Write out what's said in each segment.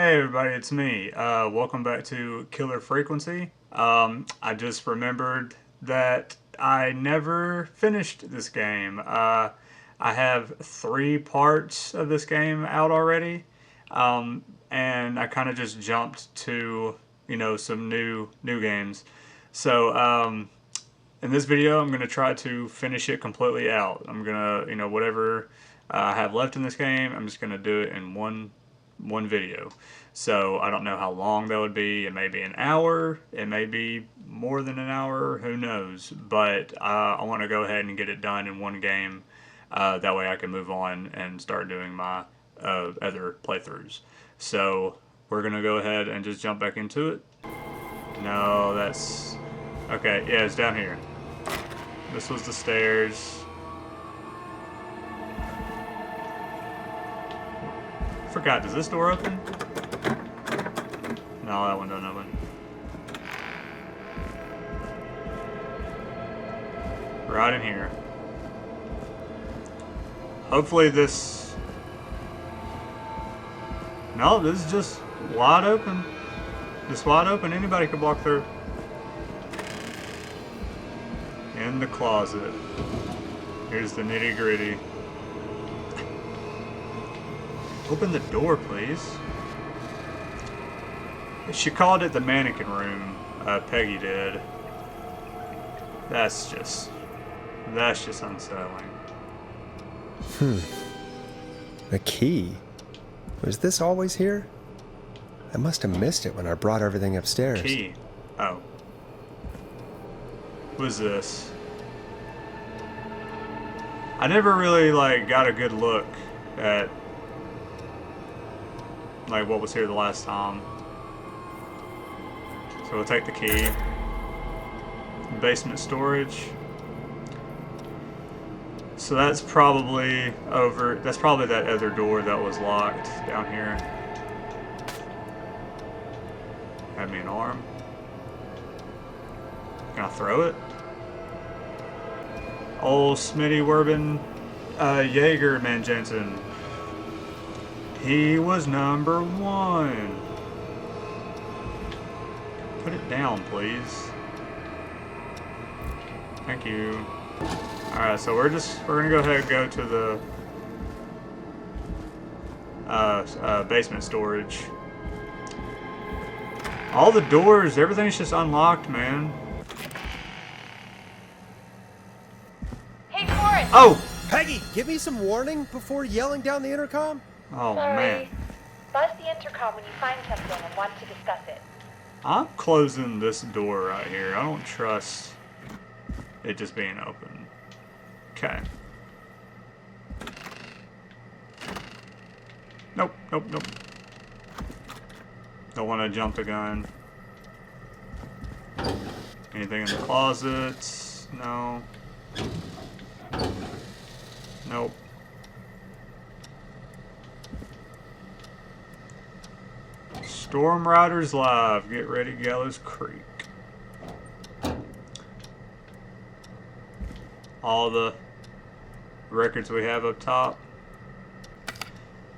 Hey everybody, it's me. Welcome back to Killer Frequency. I just remembered that I never finished this game. I have three parts of this game out already, and I kind of just jumped to some new games. So in this video, I'm gonna try to finish it completely out. I'm gonna whatever I have left in this game, I'm just gonna do it in one video. So I don't know how long that would be. It may be an hour. It may be more than an hour. Who knows? But I want to go ahead and get it done in one game. That way I can move on and start doing my other playthroughs. So we're going to go ahead and just jump back into it. No, that's... Okay, yeah, it's down here. This was the stairs. Forgot, does this door open? No, that one don't open. Right in here. Hopefully this... No, this is just wide open. Just wide open, anybody could walk through. In the closet. Here's the nitty gritty. Open the door, please. She called it the mannequin room. Peggy did. That's just unsettling. A key? Was this always here? I must have missed it when I brought everything upstairs. Key? Oh. What's this? I never really, got a good look at, what was here the last time. So we'll take the key. Basement storage. So that's probably over. That's probably that other door that was locked down here. Had me an arm. Can I throw it? Old Smitty Werbin Jaeger Man Jensen. He was number one. Put it down, please. Thank you. Alright, so we're gonna go ahead and go to the basement storage. All the doors, everything's just unlocked, man. Hey, Forrest! Oh! Peggy, give me some warning before yelling down the intercom. Oh, Sorry. man. Buzz the intercom when you find something and want to discuss it. I'm closing this door right here. I don't trust it just being open. Okay. Nope, nope, nope. Don't want to jump the gun. Anything in the closets? No. Nope. Storm Riders Live. Get ready, Gallows Creek. All the records we have up top.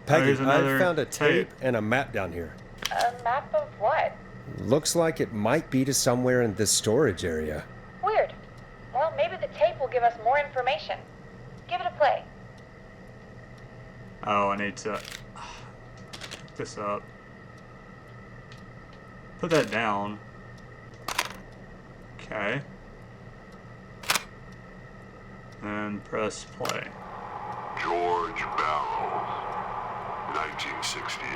Peggy, There's another I found a tape tape. and a map down here. A map of what? Looks like it might be to somewhere in this storage area. Weird. Well, maybe the tape will give us more information. Give it a play. Oh, I need to pick this up. Put that down. Okay. And press play. George Barrow, 1968.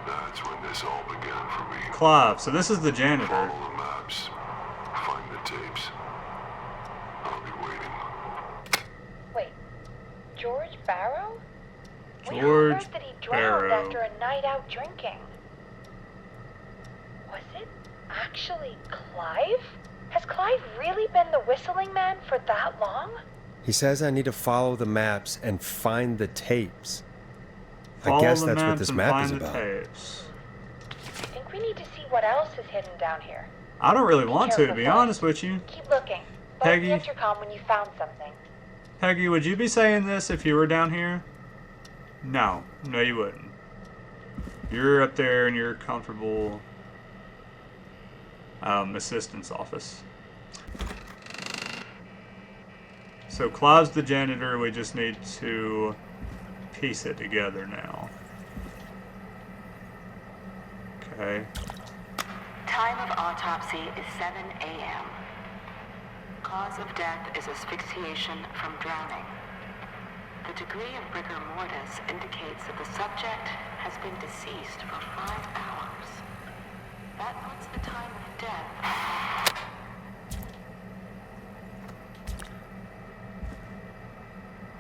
That's when this all began for me. Clive, so this is the janitor. Follow the maps, find the tapes. I'll be waiting. Wait. George Barrow? We all George heard that he drowned Barrow. after a night out drinking. Was it actually Clive? Has Clive really been the whistling man for that long? He says I need to follow the maps and find the tapes. Follow I guess the that's what maps this and map find is the about. tapes. I think we need to see what else is hidden down here. I don't really want to careful, be Forrest. honest with you. Keep looking. Buzz Peggy? the intercom when you found something. Peggy, would you be saying this if you were down here? No. No, you wouldn't. You're up there in your comfortable assistant's office. So Clive's the janitor. We just need to piece it together now. Okay. Time of autopsy is 7 a.m. Cause of death is asphyxiation from drowning. The degree of rigor mortis indicates that the subject has been deceased for 5 hours. That puts the time of death.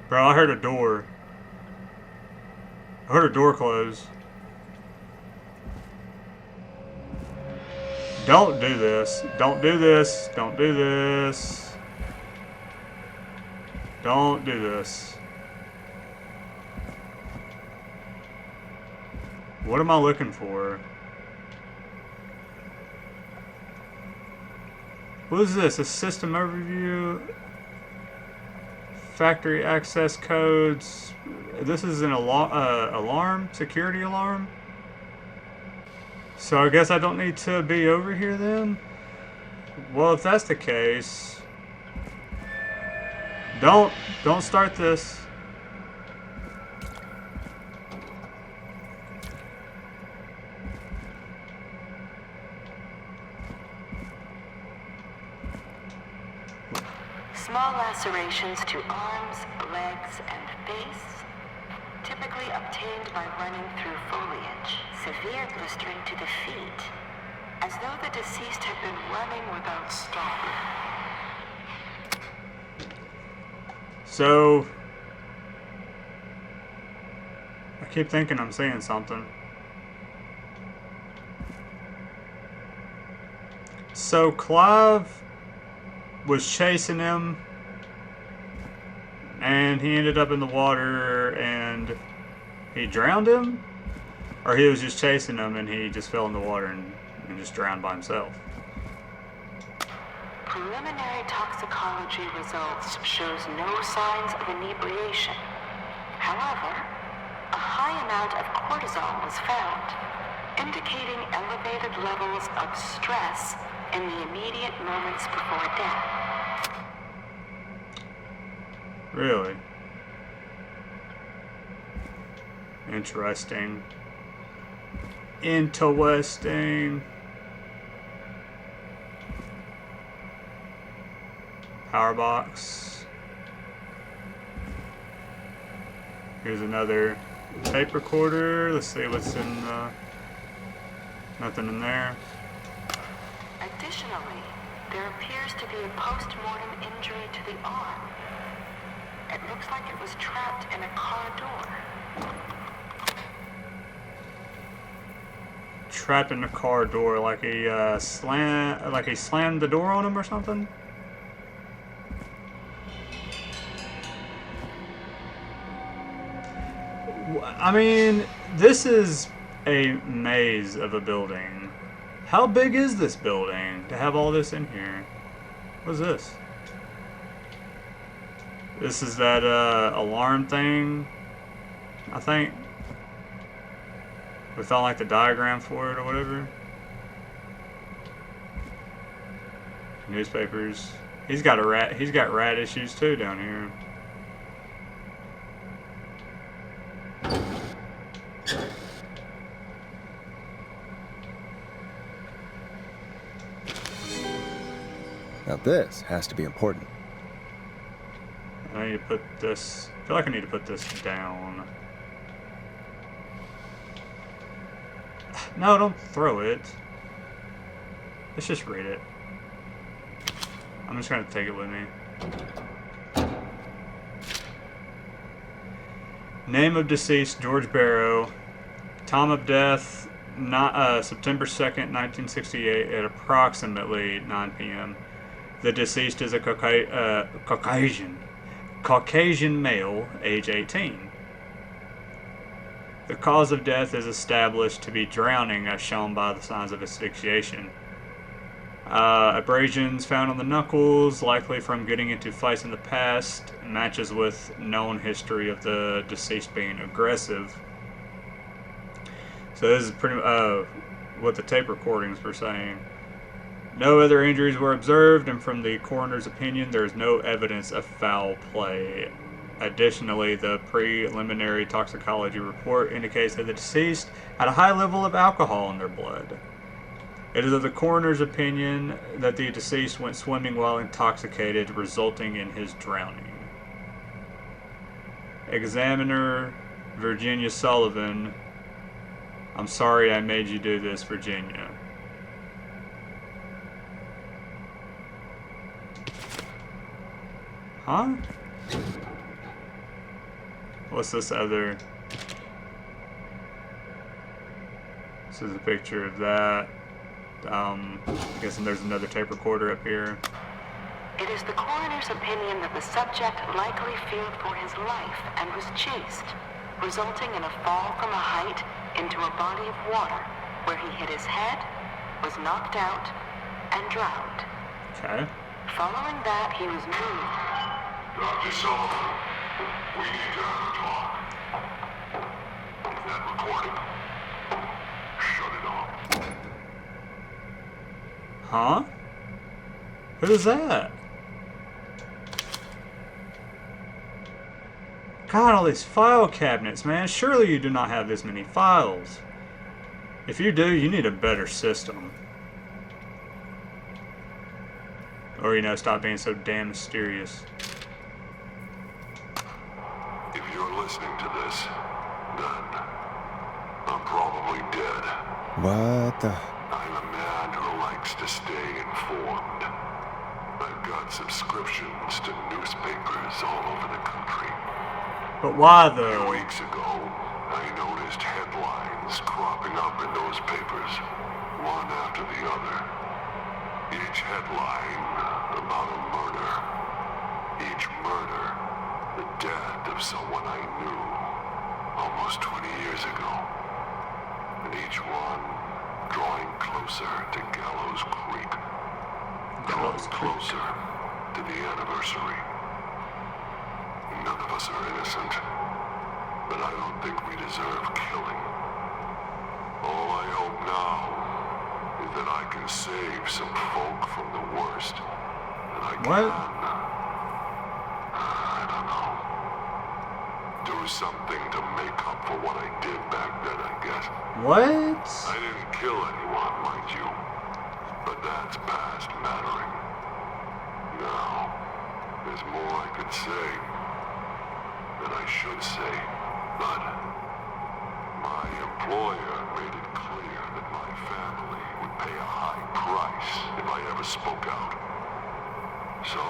Bro, I heard a door. I heard a door close. Don't do this. Don't do this. Don't do this. Don't do this. What am I looking for? What is this? A system overview? Factory access codes. This is an alarm? Security alarm? So I guess I don't need to be over here then? Well, if that's the case... Don't start this. Small lacerations to arms, legs, and face, typically obtained by running through foliage. Severe blistering to the feet, as though the deceased had been running without stopping. So... I keep thinking I'm seeing something. So Clive was chasing him, and he ended up in the water, and he drowned him? Or he was just chasing him, and he just fell in the water and just drowned by himself? Preliminary toxicology results shows no signs of inebriation. However, a high amount of cortisol was found, indicating elevated levels of stress in the immediate moments before death. Really? Interesting. Interesting. Power box. Here's another tape recorder. Let's see what's in nothing in there. Additionally, there appears to be a post-mortem injury to the arm. It looks like it was trapped in a car door. Trapped in the car door, like he slammed the door on him or something. I mean, this is a maze of a building. How big is this building to have all this in here? What is this? This is that alarm thing, I think. We found like the diagram for it or whatever. Newspapers. He's got rat issues too down here. Now this has to be important. I need to put this... I feel like I need to put this down. No, don't throw it. Let's just read it. I'm just going to take it with me. Name of deceased, George Barrow. Time of death, September 2nd, 1968 at approximately 9 p.m. The deceased is a Caucasian male, age 18. The cause of death is established to be drowning as shown by the signs of asphyxiation. Abrasions found on the knuckles, likely from getting into fights in the past, matches with known history of the deceased being aggressive. So this is pretty what the tape recordings were saying. No other injuries were observed, and from the coroner's opinion, there is no evidence of foul play. Additionally, the preliminary toxicology report indicates that the deceased had a high level of alcohol in their blood. It is of the coroner's opinion that the deceased went swimming while intoxicated, resulting in his drowning. Examiner Virginia Sullivan. I'm sorry I made you do this, Virginia. Huh? What's this other? This is a picture of that. I'm guessing there's another tape recorder up here. It is the coroner's opinion that the subject likely feared for his life and was chased, resulting in a fall from a height into a body of water, where he hit his head, was knocked out, and drowned. Okay. Following that, he was moved. Dr. Sullivan, we need to have a talk. Is that recording? Shut it off. Huh? Who's that? God, all these file cabinets, man. Surely you do not have this many files. If you do, you need a better system. Or, you know, stop being so damn mysterious. If you're listening to this, then I'm probably dead. What the? I'm a man who likes to stay informed. I've got subscriptions to newspapers all over the country. But why, A few though? weeks ago, I noticed headlines cropping up in those papers, one after the other. Each headline about a murder. Each murder, the death of someone I knew almost 20 years ago. And each one drawing closer to Gallows Creek. Drawing closer to the anniversary. None of us are innocent, but I don't think we deserve killing. All I hope now is that I can save some folk from the worst. And I What? I don't know. Do something to make up for what I did back then, I guess. What? I didn't kill anyone, mind you, but that's past mattering. Now, there's more I could say. That I should say, but my employer made it clear that my family would pay a high price if I ever spoke out. So,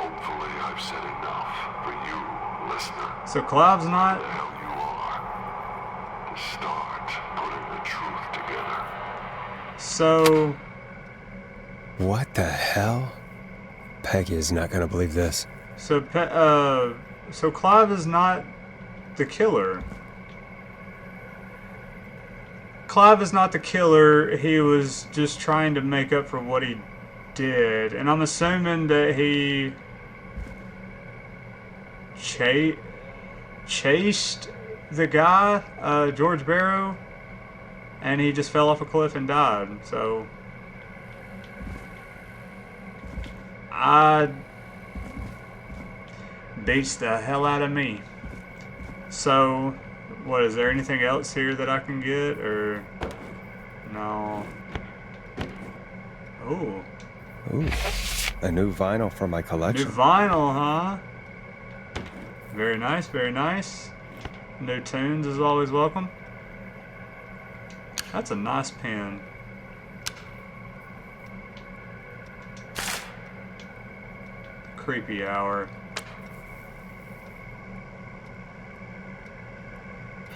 hopefully I've said enough for you, listener, So Clive's the not... hell you are, to start putting the truth together. So... What the hell? Peggy is not gonna believe this. So Clive is not the killer. Clive is not the killer. He was just trying to make up for what he did. And I'm assuming that he chased the guy, George Barrow, and he just fell off a cliff and died. So beats the hell out of me. So, what, is there anything else here that I can get, or no? Ooh, Ooh, a new vinyl for my new collection. vinyl, huh? Very nice, very nice. New tunes is always welcome. That's a nice pen. Creepy Hour.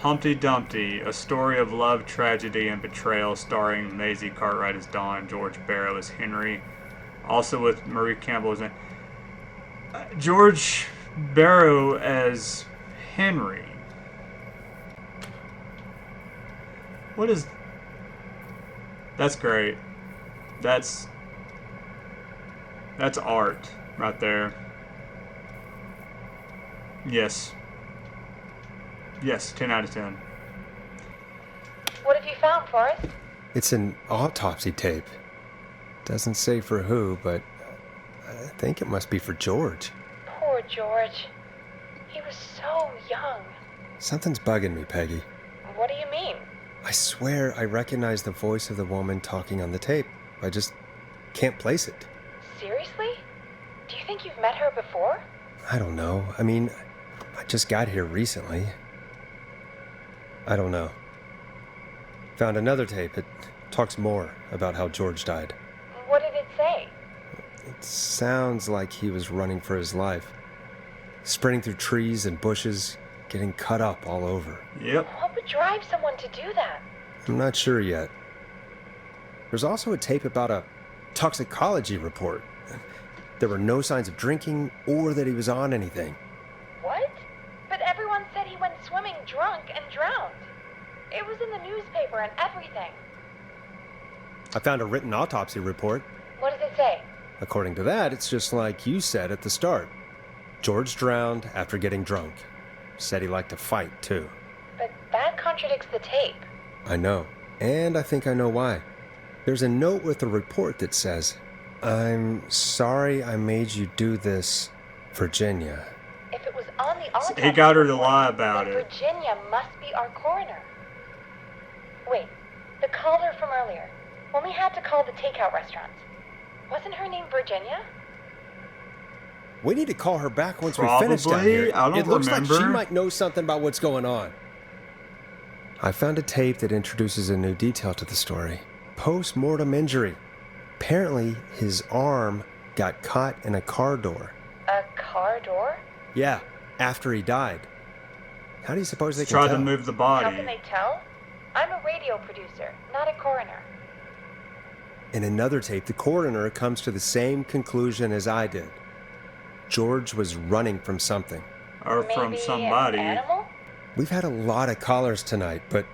Humpty Dumpty, a story of love, tragedy, and betrayal, starring Maisie Cartwright as Dawn, George Barrow as Henry, also with Marie Campbell as George Barrow as Henry. What is... That's great. That's art right there. Yes. Yes, 10 out of 10. What have you found, Forrest? It's an autopsy tape. Doesn't say for who, but I think it must be for George. Poor George. He was so young. Something's bugging me, Peggy. What do you mean? I swear I recognize the voice of the woman talking on the tape. I just can't place it. Seriously? Do you think you've met her before? I don't know. I mean, I just got here recently. I don't know. Found another tape. It talks more about how George died. What did it say? It sounds like he was running for his life. Sprinting through trees and bushes, getting cut up all over. Yep. What would drive someone to do that? I'm not sure yet. There's also a tape about a toxicology report. There were no signs of drinking or that he was on anything. What? But everyone said he went swimming drunk and drowned. It was in the newspaper and everything. I found a written autopsy report. What does it say? According to that, it's just like you said at the start. George drowned after getting drunk. Said he liked to fight, too. But that contradicts the tape. I know. And I think I know why. There's a note with the report that says, "I'm sorry I made you do this, Virginia." If it was on the autopsy He got her to report, lie about then it. Virginia must be our coroner. Wait, the caller from earlier, when we had to call the takeout restaurants, wasn't her name Virginia? We need to call her back once we finish down Probably. here. I don't It looks like she remember. might know something about what's going on. I found a tape that introduces a new detail to the story. Post-mortem injury. Apparently, his arm got caught in a car door. A car door? Yeah, after he died. How do you suppose they can Tried tell? to move the How can body. they tell? I'm a radio producer, not a coroner. In another tape, the coroner comes to the same conclusion as I did. George was running from something. Or from Maybe somebody. an animal? We've had a lot of callers tonight, but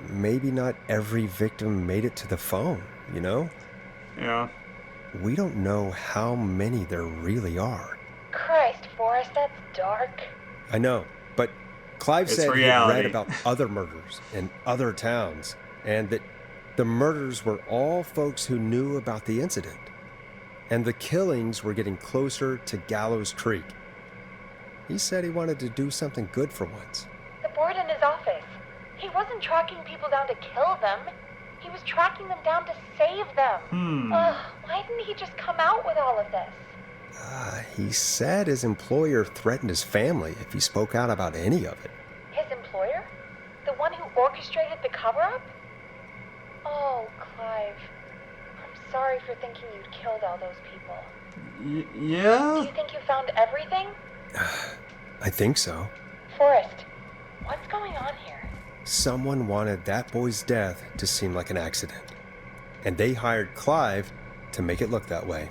maybe not every victim made it to the phone, you know? Yeah. We don't know how many there really are. Christ, Forrest, that's dark. I know, but Clive It's said he'd reality. read about other murders in other towns, and that the murders were all folks who knew about the incident. And the killings were getting closer to Gallows Creek. He said he wanted to do something good for once. The board in his office. He wasn't tracking people down to kill them. He was tracking them down to save them. Why didn't he just come out with all of this? He said his employer threatened his family if he spoke out about any of it. His employer? The one who orchestrated the cover-up? Oh, Clive. I'm sorry for thinking you'd killed all those people. Do Yeah? you think you found everything? I think so. Forrest, what's going on here? Someone wanted that boy's death to seem like an accident. And they hired Clive to make it look that way.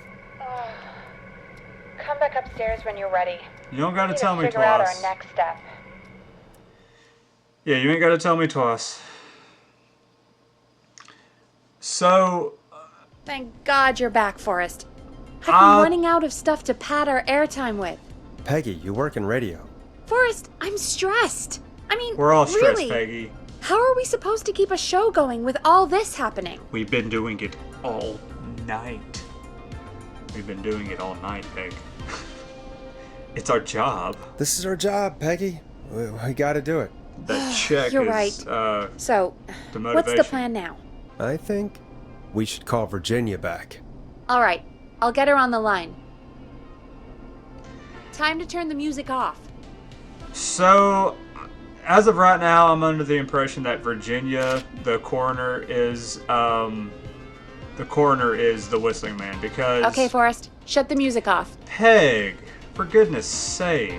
Come back upstairs when you're ready. You don't gotta We need tell to me figure out our twice. next step. Yeah, you ain't gotta tell me twice. So, Thank God you're back, Forrest. I've been running out of stuff to pad our airtime with. Peggy, you work in radio. Forrest, I'm stressed. I mean, we're all stressed, really, Peggy. how are we supposed to keep a show going with all this happening? We've been doing it all night. We've been doing it all night, Peg. It's our job. This is our job, Peggy. We gotta do it. That check You're is, right. So, the what's motivation. the plan now? I think we should call Virginia back. All right, I'll get her on the line. Time to turn the music off. So, as of right now, I'm under the impression that Virginia, the coroner, is the Whistling Man because Okay, Forrest, shut the music off. Peg, for goodness sake.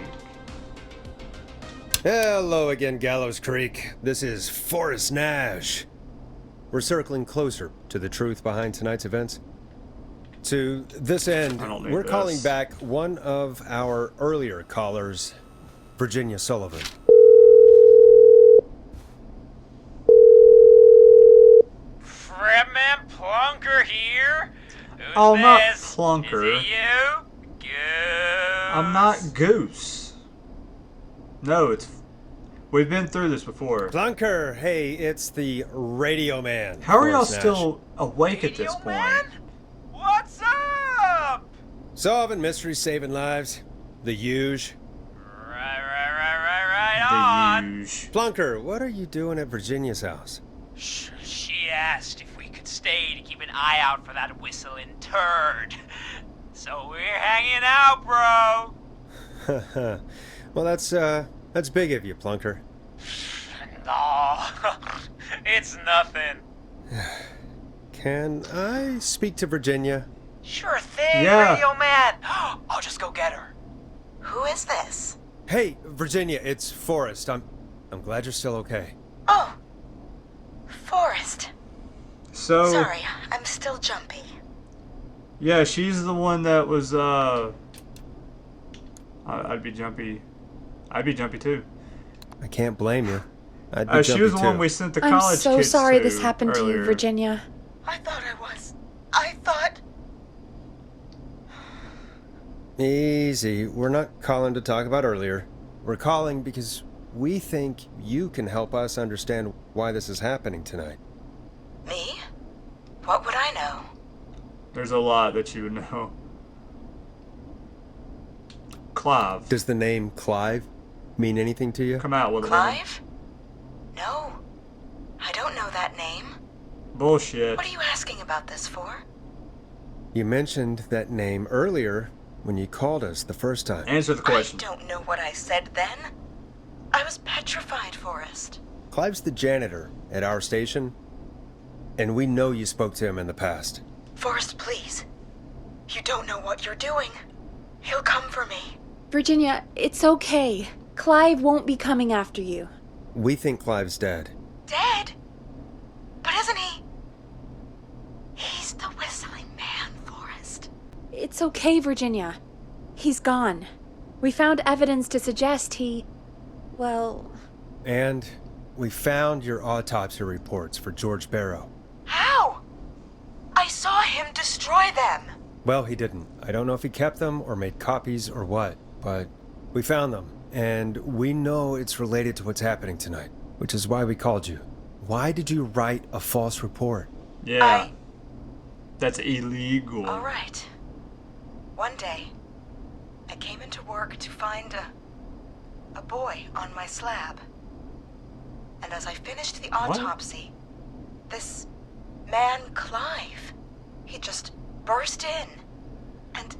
Hello again, Gallows Creek. This is Forrest Nash. We're circling closer to the truth behind tonight's events. To this end, I don't need we're this. calling back one of our earlier callers, Virginia Sullivan. Fredman Plunker here. Who's Oh, not this? Plunker. Is it you? Goose. I'm not Goose. No, it's We've been through this before. Plunker, hey, it's the Radio Man. How are y'all Forrest Nash. still awake at this Radio point? Man? What's up? Solving mysteries, saving lives. The huge. Right The on. huge. Plunker, what are you doing at Virginia's house? She asked if we could stay to keep an eye out for that whistling turd. So we're hanging out, bro. Well, that's big of you, Plunker. No, it's nothing. Can I speak to Virginia? Sure thing, Yeah. Radio Man. I'll just go get her. Who is this? Hey, Virginia, it's Forrest. I'm glad you're still okay. Oh, Forrest. So, Sorry, I'm still jumpy. yeah, she's the one that was, I'd be jumpy. I'd be jumpy too. I can't blame you. I'd be She jumpy was the one too. we sent the I'm college so kids sorry to this happened to earlier. you, Virginia. I thought I was. I thought. Easy. We're not calling to talk about earlier. We're calling because we think you can help us understand why this is happening tonight. Me? What would I know? There's a lot that you would know. Clive, Does the name Clive mean anything to you? come out with it. woman. Clive? No. I don't know that name. Bullshit. What are you asking about this for? You mentioned that name earlier when you called us the first time. Answer the question. I don't know what I said then. I was petrified, Forrest. Clive's the janitor at our station, and we know you spoke to him in the past. Forrest, please. You don't know what you're doing. He'll come for me. Virginia, it's okay. Clive won't be coming after you. We think Clive's dead. Dead? But isn't he? He's the whistling man, Forrest. It's okay, Virginia. He's gone. We found evidence to suggest well, And we found your autopsy reports for George Barrow. How? I saw him destroy them. Well, he didn't. I don't know if he kept them or made copies or what, but we found them, and we know it's related to what's happening tonight, which is why we called you. Why did you write a false report? Yeah. That's illegal. All right. One day, I came into work to find a boy on my slab. And as I finished the autopsy, this man, Clive, he just burst in. And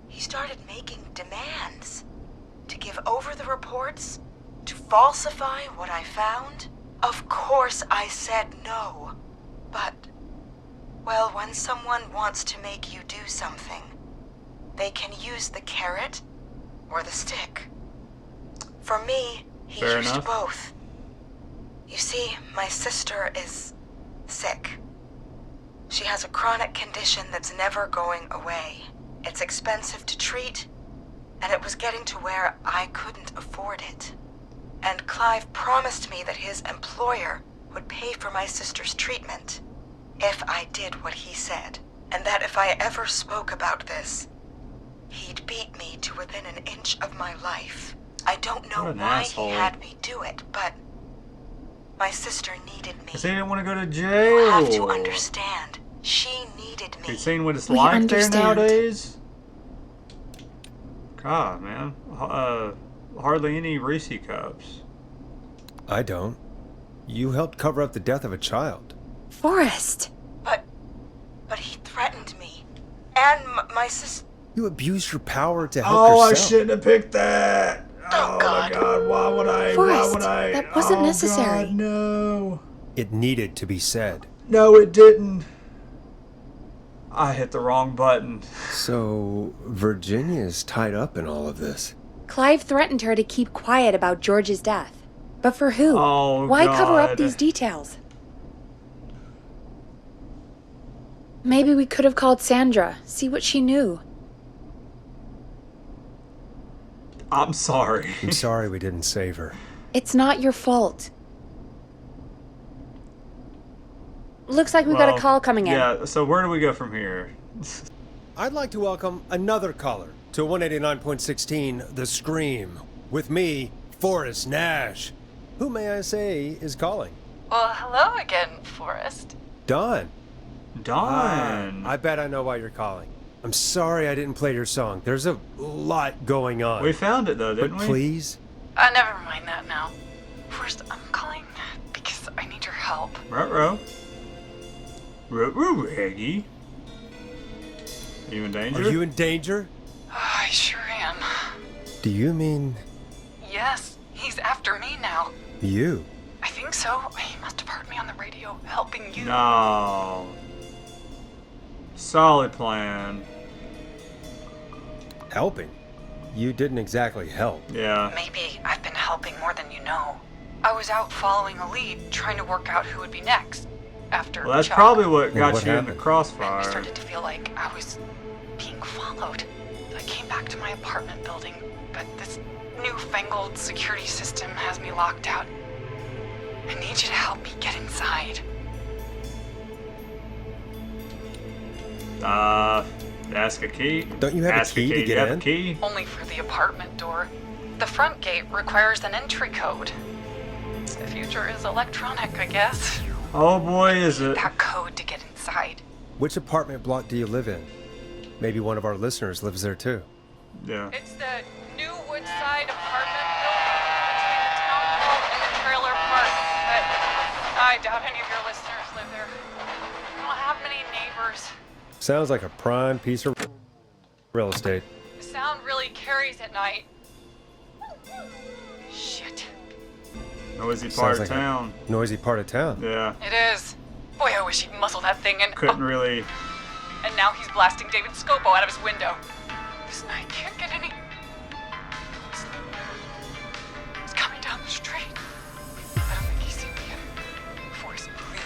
he started making demands to give over the reports, to falsify what I found. Of course I said no. But, well, when someone wants to make you do something, they can use the carrot or the stick. For me, he Fair used enough. both. You see, my sister is sick. She has a chronic condition that's never going away. It's expensive to treat, and it was getting to where I couldn't afford it. And Clive promised me that his employer would pay for my sister's treatment if I did what he said, and that if I ever spoke about this, he'd beat me to within an inch of my life. I don't know What an why asshole. he had me do it, but my sister needed me. 'Cause he didn't want to go to jail. You have to understand. She needed me. You seen what it's We like understand. there nowadays? God, man. Hardly any Reese cups. I don't. You helped cover up the death of a child. Forrest! But he threatened me. And my sister. You abused your power to help Oh, I yourself. shouldn't have picked that. Oh, my God. God. Why would I? Forrest, Why would I? that wasn't Oh, necessary. God, no. It needed to be said. No, it didn't. I hit the wrong button. So, Virginia's tied up in all of this. Clive threatened her to keep quiet about George's death. But for who? Oh, Why cover up God. these details? Maybe we could have called Sandra, see what she knew. I'm sorry. I'm sorry we didn't save her. It's not your fault. Looks like we've got a call coming in. Yeah, so where do we go from here? I'd like to welcome another caller to 189.16 The Scream. With me, Forrest Nash. Who, may I say, is calling? Well, hello again, Forrest. Don. Dawn. I bet I know why you're calling. I'm sorry I didn't play your song. There's a lot going on. We found it though, didn't but we? please. Never mind that now. First, I'm calling because I need your help. Ruh-roh. Ruh-roh, Peggy. Are you in danger? Are you in danger? I sure am. Do you mean Yes, he's after me now. you? I think so. He must have heard me on the radio helping you. No. Solid plan. Helping? You didn't exactly help. Yeah. Maybe I've been helping more than you know. I was out following a lead, trying to work out who would be next. After Well, that's Chuck. probably what And got what you in the happened? And I crossfire. started to feel like I was being followed. I came back to my apartment building, but this newfangled security system has me locked out. I need you to help me get inside. Ask a key. Don't you have a Ask key to You get have in? a key? Only for the apartment door. The front gate requires an entry code. The future is electronic, I guess. Oh boy, is it. That code to get inside. Which apartment block do you live in? Maybe one of our listeners lives there too. Yeah. It's the New Woodside apartment building between the town hall and the trailer park. But I doubt any of your listeners live there. I don't have many neighbors. Sounds like a prime piece of real estate. The sound really carries at night. Shit. Noisy part Sounds of like town. a noisy part of town. Yeah. It is. Boy, I wish he'd muzzle that thing and... Couldn't really. And now he's blasting David Scopo out of his window. This night can't get any... He's coming down the street. I don't think he's seen me yet. Forrest, please.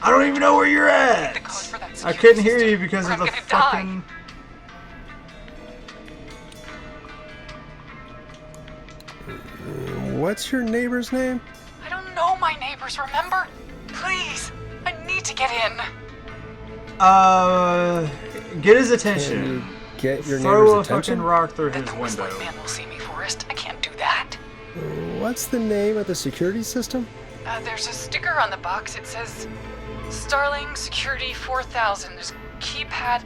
I don't even know where you're at. The code for that I security couldn't hear system, you because or of I'm the gonna die. fucking. What's your neighbor's name? I don't know my neighbors, remember? Please, I need to get in. Get his Can attention. you get your Throw a neighbor's attention? fucking rock through Then his the window. whistling man will see me, Forrest. I can't do that. What's the name of the security system? There's a sticker on the box. It says Starling Security 4000. There's a keypad,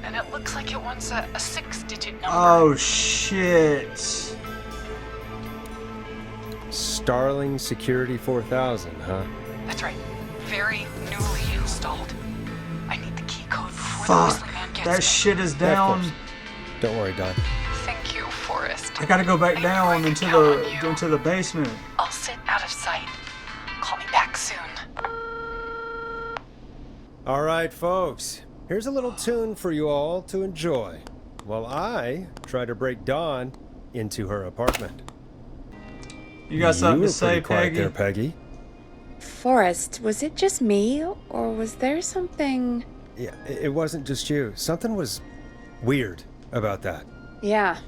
and it looks like it wants a 6-digit number. Oh shit. Starling Security 4000, huh? That's right. Very newly installed. I need the key code before the Fuck. whistling man gets That me. shit is Yeah, of down. course. Don't worry, Don. Thank you, Forrest. I gotta go back I knew I down could into count on you. the basement. I'll sit out of sight. Call me back soon. All right, folks. Here's a little tune for you all to enjoy while I try to break Dawn into her apartment. You got something were to say, pretty quiet Peggy? there, Peggy. Forrest, was it just me, or was there something... Yeah, it wasn't just you. Something was weird about that. Yeah,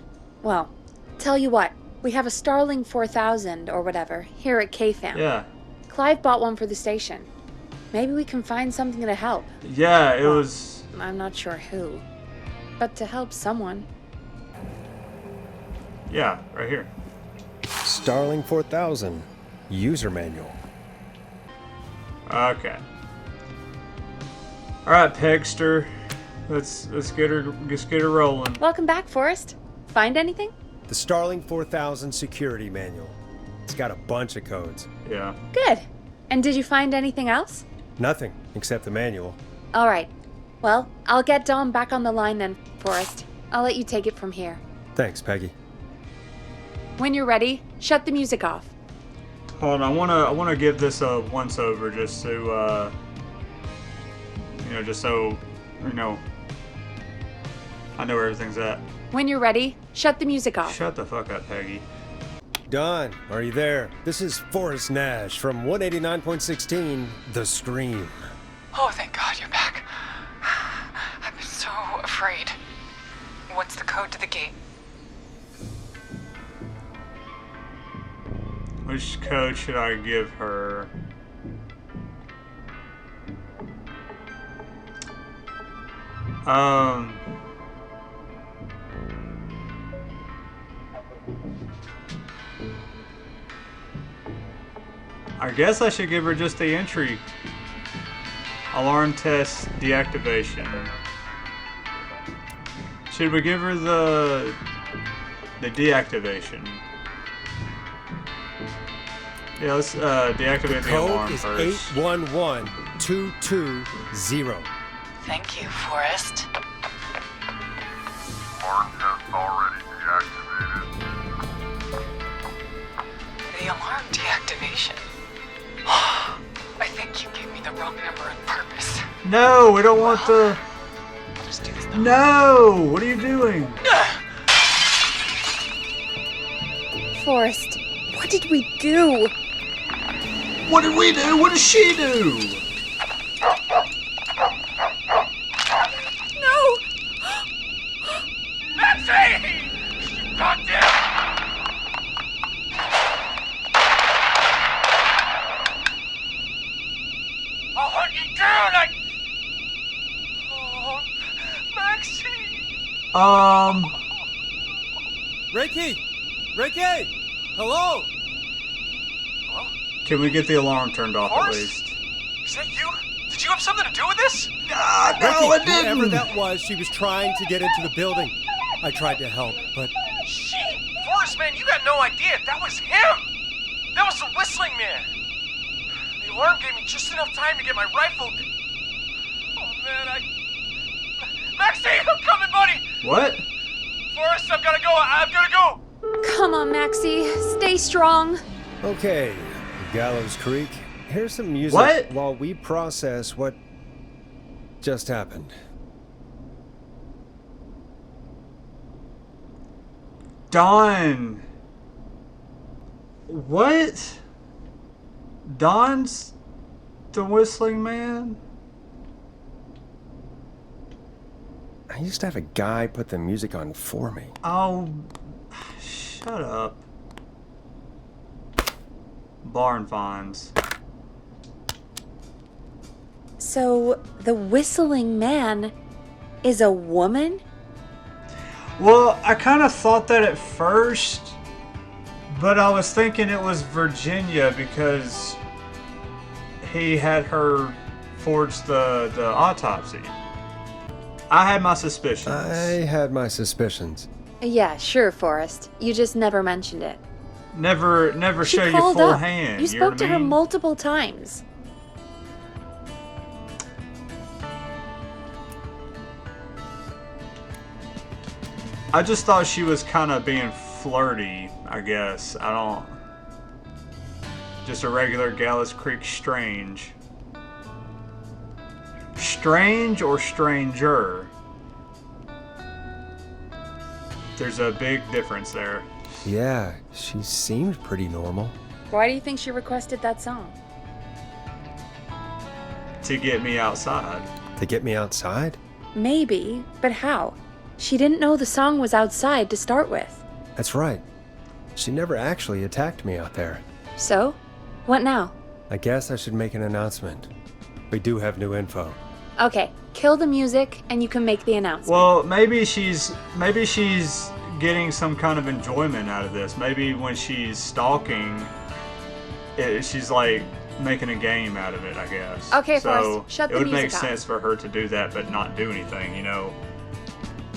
well, tell you what, we have a Starling 4000 or whatever here at KFAM. Yeah. Clive bought one for the station. Maybe we can find something to help. Yeah, it was. I'm not sure who, but to help someone. Yeah, right here. Starling 4000 user manual. Okay. All right, Pegster. Let's get her rolling. Welcome back, Forrest. Find anything? The Starling 4000 security manual. It's got a bunch of codes. Yeah. Good. And did you find anything else? Nothing except the manual. All right. Well, I'll get Dom back on the line then, Forrest. I'll let you take it from here. Thanks, Peggy. When you're ready, shut the music off. Hold on. I wanna give this a once over just to just so I know where everything's at. When you're ready, shut the music off. Shut the fuck up, Peggy. Don, are you there? This is Forrest Nash from 189.16 The Scream. Oh, thank God you're back. I've been so afraid. What's the code to the gate? Which code should I give her? I guess I should give her just the entry. Alarm test deactivation. Should we give her the deactivation? Yeah, let's deactivate the alarm Code is first. 811220. Thank you, Forrest. Alarm test already deactivated. The alarm deactivation. I think you gave me the wrong number on purpose. No, we don't want the. I'll just do this now. No! What are you doing? Forrest, what did we do? What did we do? What did she do? No! Maxie! Goddamn! I'll hunt you down! Oh, Maxie! Ricky! Ricky! Hello? Can we get the alarm turned off at Forrest? least? Is that you? Did you have something to do with this? Ricky, whoever that was, she was trying to get into the building. I tried to help, but Shit! Forrest, man, you got no idea. That was him! That was the Whistling Man! The alarm gave me just enough time to get my rifle. Oh, man, Maxie, I'm coming, buddy! What? Forrest, I've gotta go. I've gotta go! Come on, Maxie. Stay strong. okay. Gallows Creek, here's some music What? while we process what just happened. Dawn. What? Dawn's the Whistling Man? I used to have a guy put the music on for me. Oh, shut up. Barn finds. So, the Whistling Man is a woman? Well, I kind of thought that at first, but I was thinking it was Virginia because he had her forge the autopsy. I had my suspicions. I had my suspicions. Yeah, sure, Forrest. You just never mentioned it. Never She show your called full up. hand. You know spoke what to I her mean? multiple times. I just thought she was kind of being flirty, I guess. I don't. Just a regular Gallows Creek strange. Strange or stranger? There's a big difference there. Yeah, she seemed pretty normal. Why do you think she requested that song? To get me outside. To get me outside? Maybe, but how? She didn't know the song was outside to start with. That's right. She never actually attacked me out there. So? What now? I guess I should make an announcement. We do have new info. Okay, kill the music and you can make the announcement. Well, maybe she's getting some kind of enjoyment out of this. Maybe when she's stalking, she's like making a game out of it, I guess. Okay, so Forrest, shut the it would music make off. sense for her to do that, but not do anything. You know,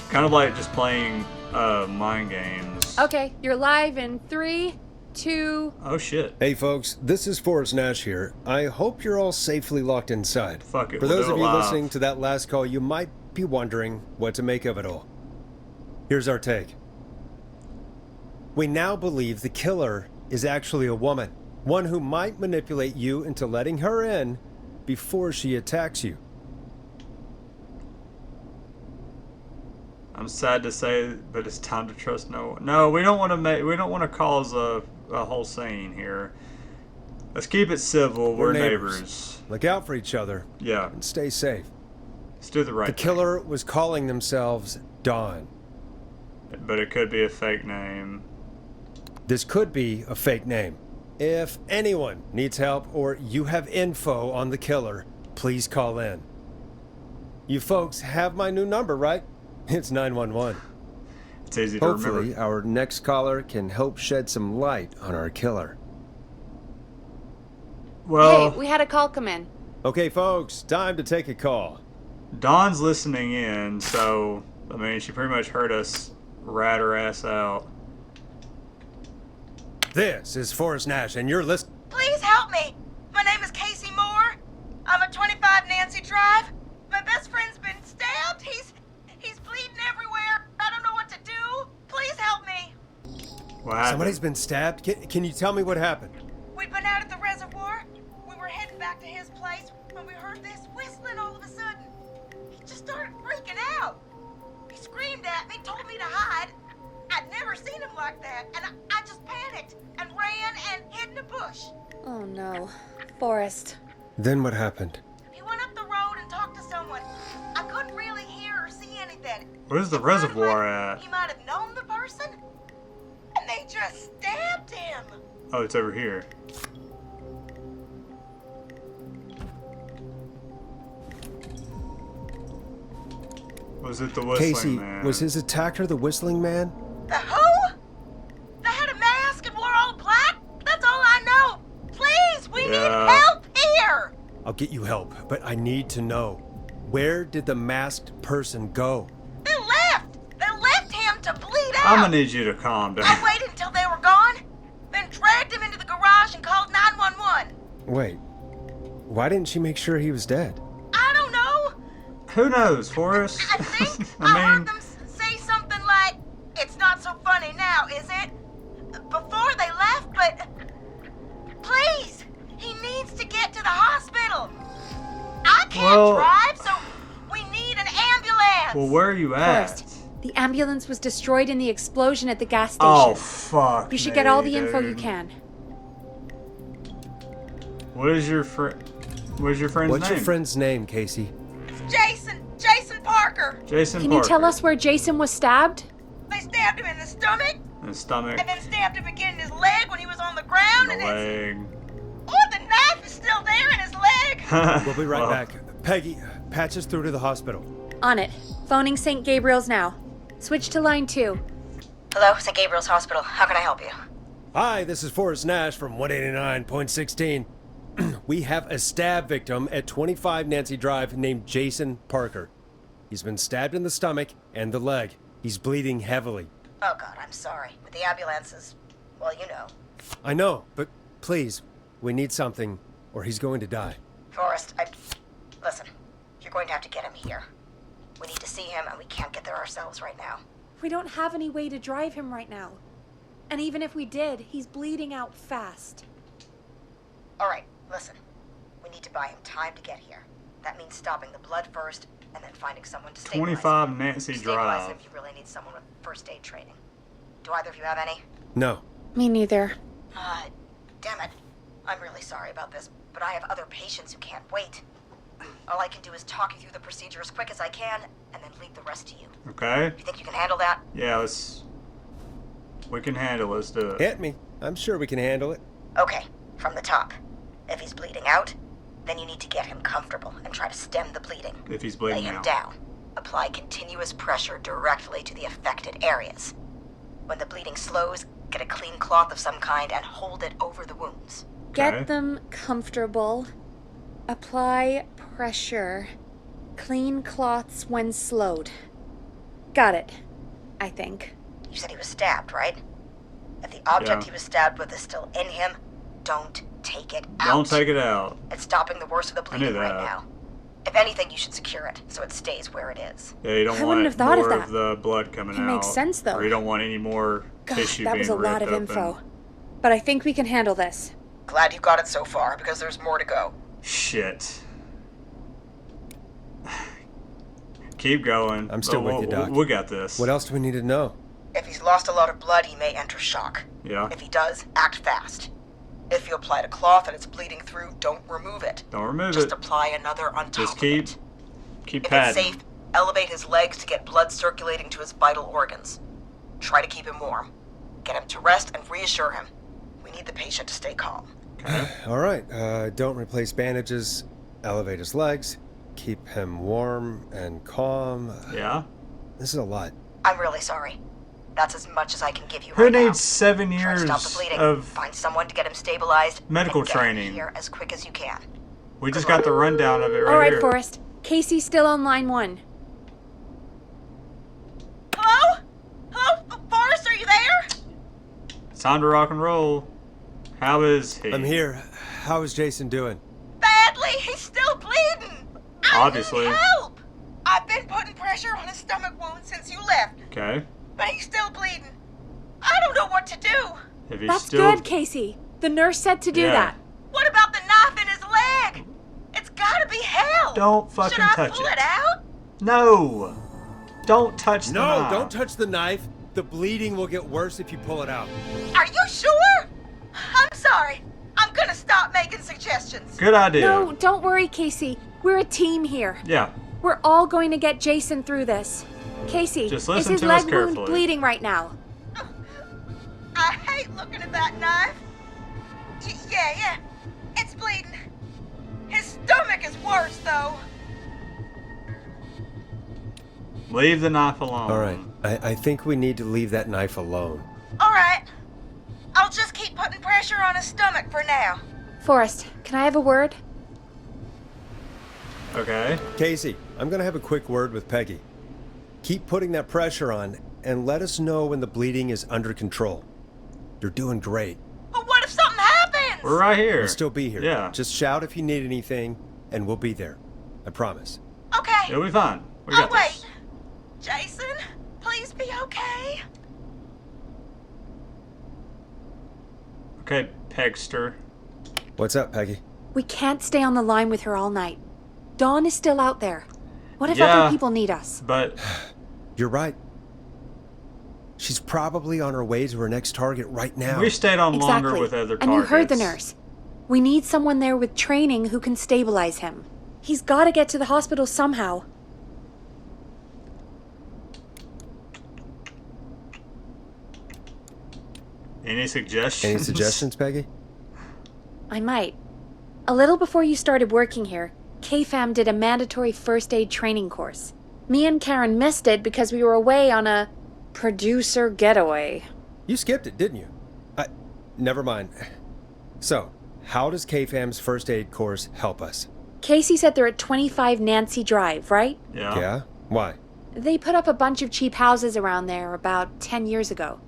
kind of like just playing mind games. Okay, you're live in 3, 2... Oh shit. Hey folks, this is Forrest Nash here. I hope you're all safely locked inside. Fuck it, For we'll those do of it you live. listening to that last call, you might be wondering what to make of it all. Here's our take. We now believe the killer is actually a woman, one who might manipulate you into letting her in before she attacks you. I'm sad to say, but it's time to trust no one. No, we don't want to cause a whole scene here. Let's keep it civil. We're neighbors. Look out for each other Yeah, and stay safe. let's do the right The killer was calling themselves Dawn. thing. But it could be a fake name. This could be a fake name. If anyone needs help or you have info on the killer, please call in. You folks have my new number, right? It's 911. It's easy to Hopefully, remember. our next caller can help shed some light on our killer. Well, Hey, we had a call come in. Okay, folks, time to take a call. Dawn's listening in, so, I mean, she pretty much heard us rat her ass out. This is Forrest Nash, and you're listening. Please help me. My name is Casey Moore. I'm at 25 Nancy Drive. My best friend's been stabbed. He's bleeding everywhere. I don't know what to do. Please help me. What happened? Somebody's been stabbed? Can you tell me what happened? We'd been out at the reservoir. We were heading back to his place when we heard this whistling all of a sudden. He just started freaking out. He screamed at me, told me to hide. I'd never seen him like that, and I just panicked and ran and hid in a bush. Oh no. Forrest. Then what happened? He went up the road and talked to someone. I couldn't really hear or see anything. Where's the It sounded reservoir like at? He might have known the person, and they just stabbed him. Oh, it's over here. Was it the whistling Casey, man? was his attacker the Whistling Man? The who? They had a mask and wore all black? That's all I know. Please, we need Yeah. help here. I'll get you help, but I need to know. Where did the masked person go? They left. They left him to bleed out. I'm gonna need you to calm down. I waited until they were gone, then dragged him into the garage and called 911. Wait, why didn't she make sure he was dead? I don't know. Who knows, Forrest? I think I I heard mean, them say something like, "It's not so funny now, is it?" Before they left, but please, he needs to get to the hospital. I can't drive, so we need an ambulance. well, where are you at? Forrest. The ambulance was destroyed in the explosion at the gas station. Oh, fuck. You should get all the me, info you dude. can. What is your friend? What's your friend's What's name? your friend's name, Casey? Jason Parker. Jason Can Parker. you tell us where Jason was stabbed? They stabbed him in the stomach, In the stomach, and then stabbed him again in his leg when he was on the ground, in the and leg. oh, the knife is still there in his leg. We'll be right Well, back. Peggy, patch us through to the hospital. On it. Phoning St. Gabriel's now. Switch to line 2. Hello, St. Gabriel's Hospital. How can I help you? Hi, this is Forrest Nash from 189.16. We have a stab victim at 25 Nancy Drive named Jason Parker. He's been stabbed in the stomach and the leg. He's bleeding heavily. Oh, God, I'm sorry. But the ambulance is, well, you know. I know, but please, we need something, or he's going to die. Forrest, listen, you're going to have to get him here. We need to see him, and we can't get there ourselves right now. We don't have any way to drive him right now. And even if we did, he's bleeding out fast. All right, listen. We need to buy him time to get here. That means stopping the blood first, and then finding someone to stabilize 25 him. Nancy To stabilize him, Drive. you really need someone with first aid training. Do either of you have any? No. Me neither. Damn it. I'm really sorry about this, but I have other patients who can't wait. All I can do is talk you through the procedure as quick as I can, and then leave the rest to you. Okay. You think you can handle that? Yeah, we can handle it. Let's do it. Hit me. I'm sure we can handle it. Okay, from the top. If he's bleeding out, then you need to get him comfortable and try to stem the bleeding. If he's Lay bleeding him out. down. Apply continuous pressure directly to the affected areas. When the bleeding slows, get a clean cloth of some kind and hold it over the wounds. Okay. Get them comfortable. Apply pressure. Clean cloths when slowed. Got it. I think. You said he was stabbed, right? If the object Yeah. he was stabbed with is still in him, don't take it out. Don't take it out. It's stopping the worst of the I knew bleeding right that. now. If anything, you should secure it so it stays where it is. Yeah, you don't I want wouldn't have thought of more that. the blood coming It out. makes sense, though. Or you don't want any more God, tissue that being was a lot of ripped info. open. But I think we can handle this. Glad you've got it so far, because there's more to go. Shit. Keep going. I'm still But with you, Doc. We got this. What else do we need to know? If he's lost a lot of blood, he may enter shock. Yeah. If he does, act fast. If you applied a cloth and it's bleeding through, don't remove it. Don't remove Just it. apply another on top Just of keep it. Keep If patting. it's safe, elevate his legs to get blood circulating to his vital organs. Try to keep him warm. Get him to rest and reassure him. We need the patient to stay calm. Okay. All right, don't replace bandages. Elevate his legs. Keep him warm and calm. Yeah. This is a lot. I'm really sorry. That's as much as I can give you Who right now. needs 7 Try to years stop the bleeding. of Find someone to get him stabilized. medical and get him training? here as quick as you can. We just got the rundown of it right All right, here. Forrest. Casey's still on line 1. Hello? Hello? Forrest, are you there? It's time to rock and roll. How is he? I'm here. How is Jason doing? Badly. He's still bleeding. I Obviously. need help. I've been putting pressure on his stomach wound since you left, Okay. but he's still bleeding. I don't know what to do. If he's That's still... good, Casey. The nurse said to do Yeah. that. What about the knife in his leg? It's gotta be hell. Don't fucking Should I touch pull it. it out? No! Don't touch the No, knife. don't touch the knife. The bleeding will get worse if you pull it out. Are you sure? I'm sorry. I'm gonna stop making suggestions. Good idea. No, don't worry, Casey. We're a team here. Yeah. We're all going to get Jason through this. Casey, Just is listen his to us leg wound carefully. bleeding right now? I hate looking at that knife. Yeah. It's bleeding. His stomach is worse, though. Leave the knife alone. All right. I think we need to leave that knife alone. All right. I'll just keep putting pressure on his stomach for now. Forrest, can I have a word? Okay. Casey, I'm going to have a quick word with Peggy. Keep putting that pressure on and let us know when the bleeding is under control. You're doing great. But what if something happens? We're right here. We'll still be here. Yeah. Just shout if you need anything, and we'll be there. I promise. Okay. It'll be fine. We I'll got wait. this. Jason, please be okay. Okay, Pegster. What's up, Peggy? We can't stay on the line with her all night. Dawn is still out there. What if Yeah. other people need us? But You're right. She's probably on her way to her next target right now. we stayed on longer Exactly. with other And targets. you heard the nurse. We need someone there with training who can stabilize him. He's got to get to the hospital somehow. Any suggestions? Any suggestions, Peggy? I might. A little before you started working here, KFAM did a mandatory first aid training course. Me and Karen missed it because we were away on a producer getaway. You skipped it, didn't you? Never mind. So, how does KFAM's first aid course help us? Casey said they're at 25 Nancy Drive, right? Yeah. Yeah? Why? They put up a bunch of cheap houses around there about 10 years ago.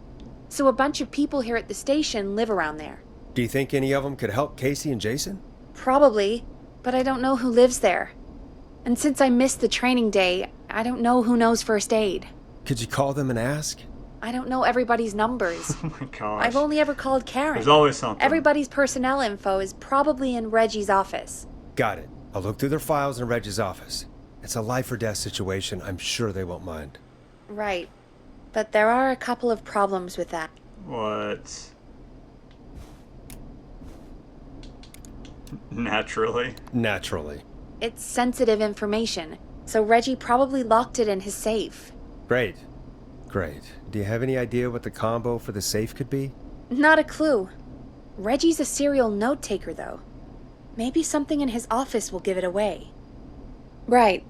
So a bunch of people here at the station live around there. Do you think any of them could help Casey and Jason? Probably, but I don't know who lives there. And since I missed the training day, I don't know who knows first aid. Could you call them and ask? I don't know everybody's numbers. Oh my gosh. I've only ever called Karen. There's always something. Everybody's personnel info is probably in Reggie's office. Got it. I'll look through their files in Reggie's office. It's a life or death situation. I'm sure they won't mind. Right. But there are a couple of problems with that. What? Naturally. Naturally. It's sensitive information, so Reggie probably locked it in his safe. Great. Great. Do you have any idea what the combo for the safe could be? Not a clue. Reggie's a serial note taker, though. Maybe something in his office will give it away. Right.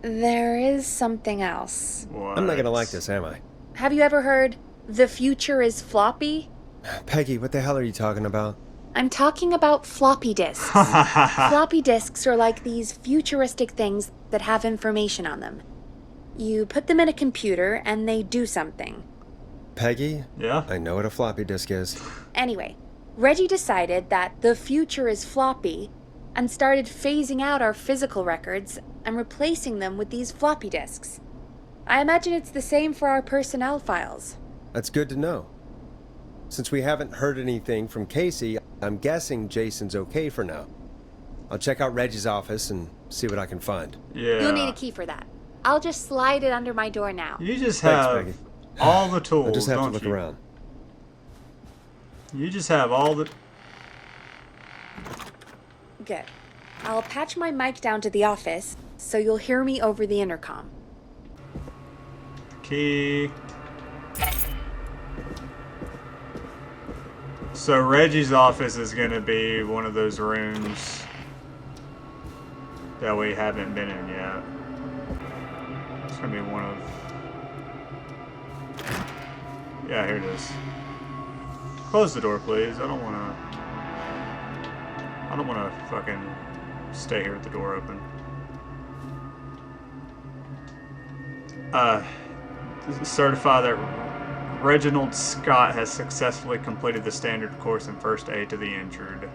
There is something else. What? I'm not gonna like this, am I? Have you ever heard, "The future is floppy"? Peggy, what the hell are you talking about? I'm talking about floppy disks. Floppy disks are like these futuristic things that have information on them. You put them in a computer and they do something. Peggy? Yeah? I know what a floppy disk is. Anyway, Reggie decided that the future is floppy and started phasing out our physical records and replacing them with these floppy disks. I imagine it's the same for our personnel files. That's good to know. Since we haven't heard anything from Casey, I'm guessing Jason's okay for now. I'll check out Reggie's office and see what I can find. Yeah. You'll need a key for that. I'll just slide it under my door now. You just Thanks, have Peggy. all the tools, I just have to don't look you? around. You just have all the... Good. I'll patch my mic down to the office, so you'll hear me over the intercom. Key. So Reggie's office is going to be one of those rooms that we haven't been in yet. It's going to be one of... Yeah, here it is. Close the door, please. I don't wanna fucking stay here with the door open. Certify that Reginald Scott has successfully completed the standard course in first aid to the injured.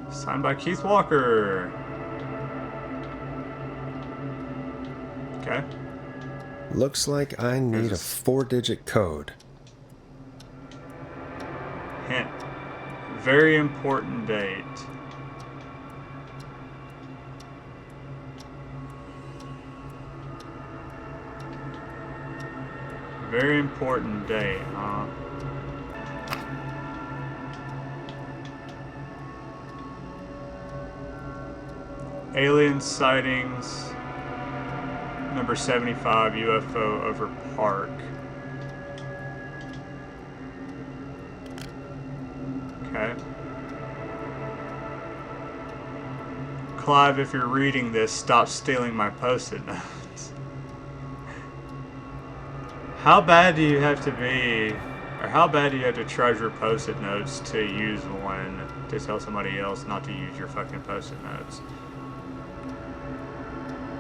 Signed by Keith Walker. Okay. Looks like I need a 4-digit code. Hint. Very important date. Very important date, huh? Alien sightings. Number 75 UFO over Park. Okay. Clive, if you're reading this, stop stealing my post-it notes. How bad do you have to be, or how bad do you have to treasure post-it notes to use one to tell somebody else not to use your fucking post-it notes?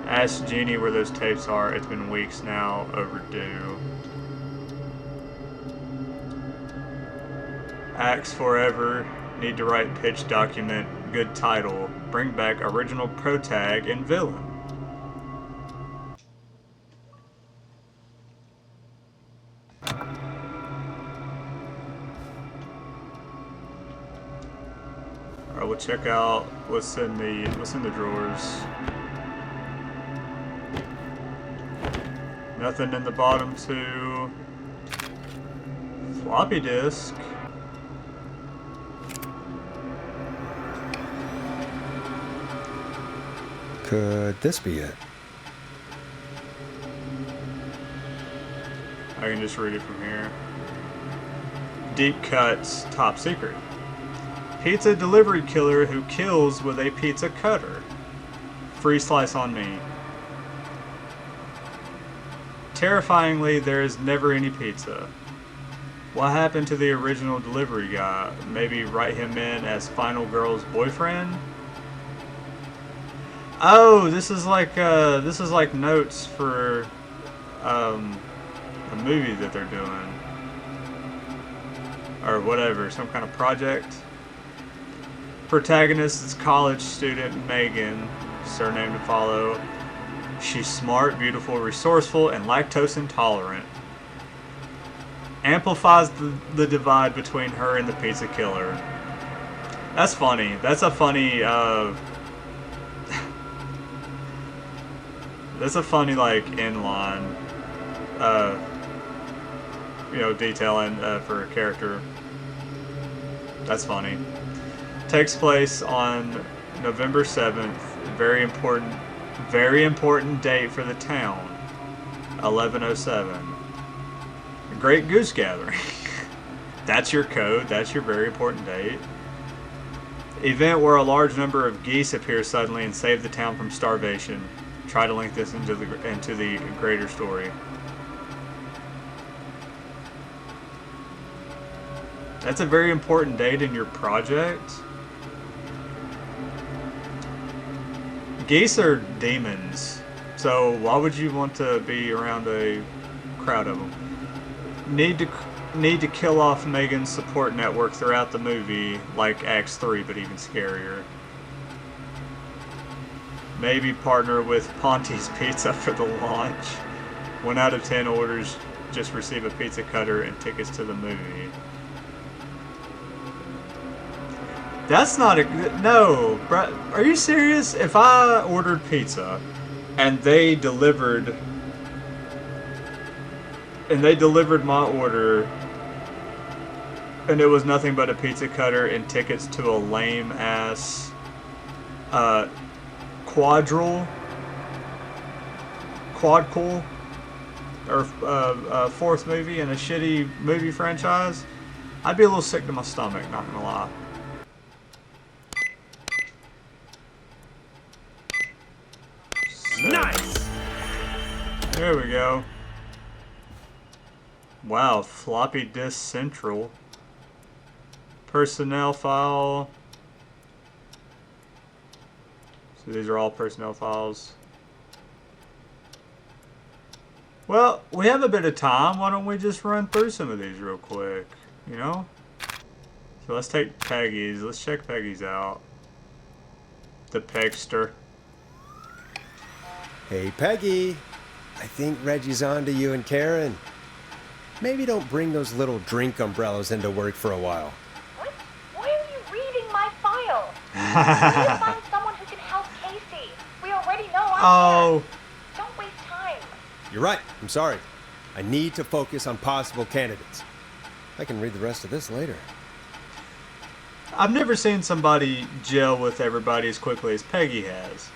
Ask Jeannie where those tapes are. It's been weeks now. Overdue. Axe Forever. Need to write pitch document. Good title. Bring back original protag and villain. Alright, we'll check out what's in the drawers. Nothing in the bottom two. Floppy disk. Could this be it? I can just read it from here. Deep Cuts, top secret. Pizza delivery killer who kills with a pizza cutter. Free slice on me. Terrifyingly, there is never any pizza. What happened to the original delivery guy? Maybe write him in as Final Girl's boyfriend? Oh, this is like notes for a movie that they're doing. Or whatever, some kind of project. Protagonist is college student Megan, surname to follow. She's smart, beautiful, resourceful, and lactose intolerant. Amplifies the divide between her and the pizza killer. That's funny. That's a funny, that's a funny, like, inline, detailing for a character. That's funny. Takes place on November 7th. Very important date for the town. 11:07. Great Goose Gathering. That's your code. That's your very important date. Event where a large number of geese appear suddenly and save the town from starvation. Try to link this into the greater story. That's a very important date in your project. Geese are demons, so why would you want to be around a crowd of them? Need to kill off Megan's support network throughout the movie, like Acts 3, but even scarier. Maybe partner with Ponte's Pizza for the launch. 1 out of 10 orders just receive a pizza cutter and tickets to the movie. That's not a... No, bro, are you serious? If I ordered pizza and they delivered my order and it was nothing but a pizza cutter and tickets to a lame ass quadcool or fourth movie in a shitty movie franchise, I'd be a little sick to my stomach, not gonna lie. Nice! There we go. Wow, floppy disk central. Personnel file. So these are all personnel files. Well, we have a bit of time. Why don't we just run through some of these real quick, you know? So let's take Peggy's. Let's check Peggy's out. The Pegster. Hey, Peggy. I think Reggie's on to you and Karen. Maybe don't bring those little drink umbrellas into work for a while. What? Why are you reading my file? We need to find someone who can help Casey. We already know I'm here. Don't waste time. You're right. I'm sorry. I need to focus on possible candidates. I can read the rest of this later. I've never seen somebody gel with everybody as quickly as Peggy has.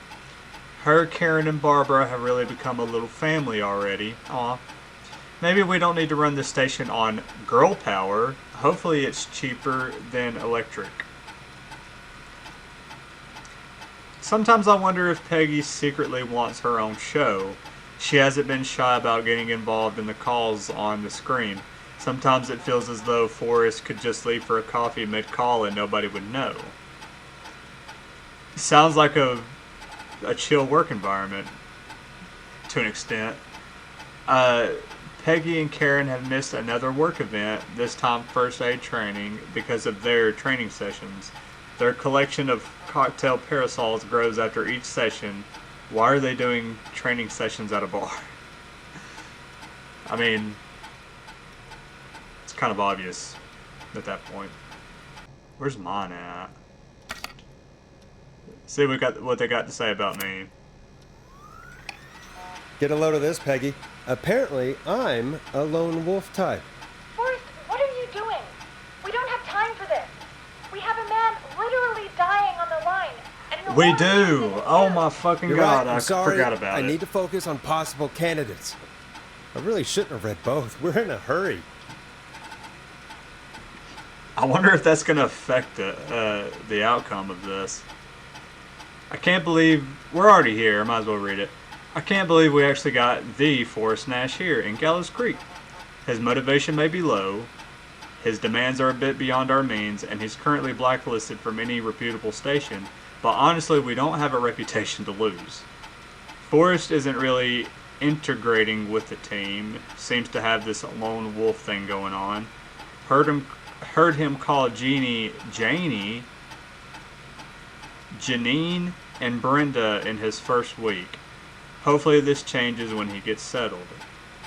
Her, Karen, and Barbara have really become a little family already. Aw. Maybe we don't need to run the station on girl power. Hopefully it's cheaper than electric. Sometimes I wonder if Peggy secretly wants her own show. She hasn't been shy about getting involved in the calls on the screen. Sometimes it feels as though Forrest could just leave for a coffee mid-call and nobody would know. Sounds like a chill work environment, to an extent. Peggy and Karen have missed another work event, this time first aid training, because of their training sessions. Their collection of cocktail parasols grows after each session. Why are they doing training sessions at a bar? I mean, it's kind of obvious at that point. Where's mine at? See what they got to say about me. Get a load of this, Peggy. Apparently, I'm a lone wolf type. Forrest, what are you doing? We don't have time for this. We have a man literally dying on the line. And We do! Oh my fucking You're god, right. I I'm sorry. forgot about it. I need to focus on possible candidates. I really shouldn't have read both. We're in a hurry. I wonder if that's going to affect the outcome of this. I can't believe... We're already here. I might as well read it. I can't believe we actually got the Forrest Nash here in Gallows Creek. His motivation may be low, his demands are a bit beyond our means, and he's currently blacklisted from any reputable station, but honestly we don't have a reputation to lose. Forrest isn't really integrating with the team, seems to have this lone wolf thing going on. Heard him call Janine, and Brenda in his first week. Hopefully this changes when he gets settled.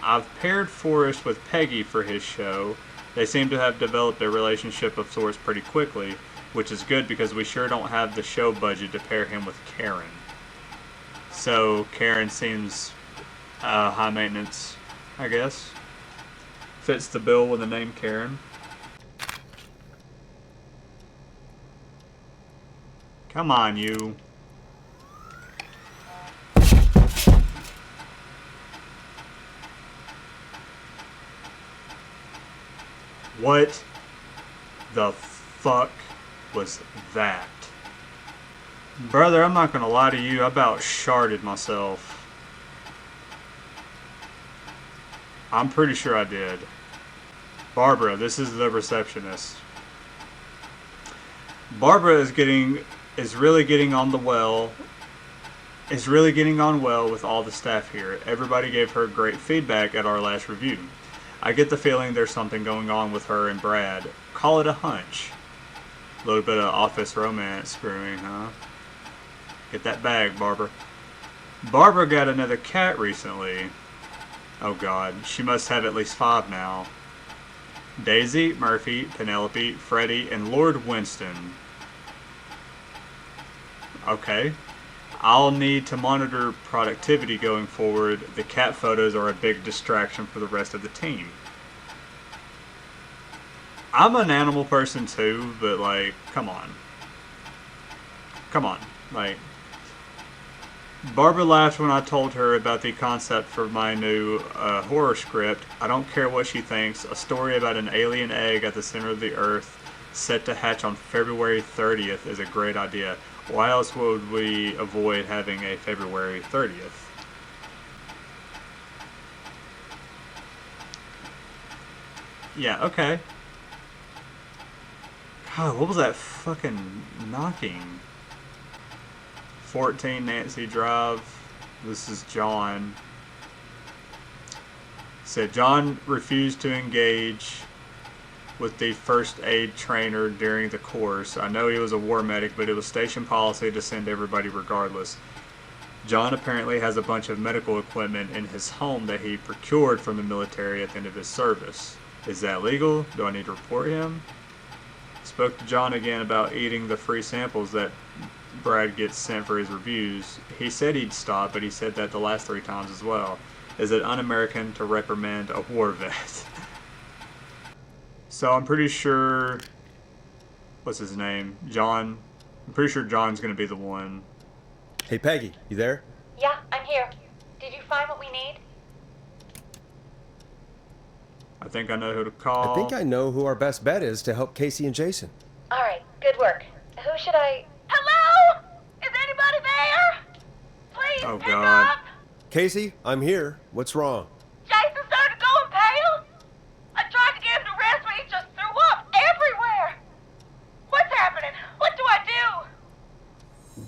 I've paired Forrest with Peggy for his show. They seem to have developed a relationship of sorts pretty quickly, which is good because we sure don't have the show budget to pair him with Karen. So Karen seems high maintenance, I guess. Fits the bill with the name Karen. Come on, you. What the fuck was that? Brother, I'm not gonna lie to you, I about sharded myself. I'm pretty sure I did. Barbara, this is the receptionist. Barbara is really getting on well with all the staff here. Everybody gave her great feedback at our last review. I get the feeling there's something going on with her and Brad. Call it a hunch. A little bit of office romance screwing, huh? Get that bag, Barbara. Barbara got another cat recently. Oh god, she must have at least 5 now. Daisy, Murphy, Penelope, Freddie, and Lord Winston. Okay. I'll need to monitor productivity going forward. The cat photos are a big distraction for the rest of the team. I'm an animal person too, but like, come on. Come on. Like, Barbara laughed when I told her about the concept for my new horror script. I don't care what she thinks. A story about an alien egg at the center of the earth set to hatch on February 30th is a great idea. Why else would we avoid having a February 30th? Yeah, okay. God, what was that fucking knocking? 14 Nancy Drive. This is John. Said John refused to engage with the first aid trainer during the course. I know he was a war medic, but it was station policy to send everybody regardless. John apparently has a bunch of medical equipment in his home that he procured from the military at the end of his service. Is that legal? Do I need to report him? Spoke to John again about eating the free samples that Brad gets sent for his reviews. He said he'd stop, but he said that the last 3 times as well. Is it un-American to reprimand a war vet? So I'm pretty sure, what's his name? John. I'm pretty sure John's going to be the one. Hey, Peggy, you there? Yeah, I'm here. Did you find what we need? I think I know who to call. I think I know who our best bet is to help Casey and Jason. All right, good work. Who should I... Hello? Is anybody there? Please Oh, pick God. up. Casey, I'm here. What's wrong? Jason started going pale. I tried to get him to rest, but he just threw up everywhere. What's happening? What do I do?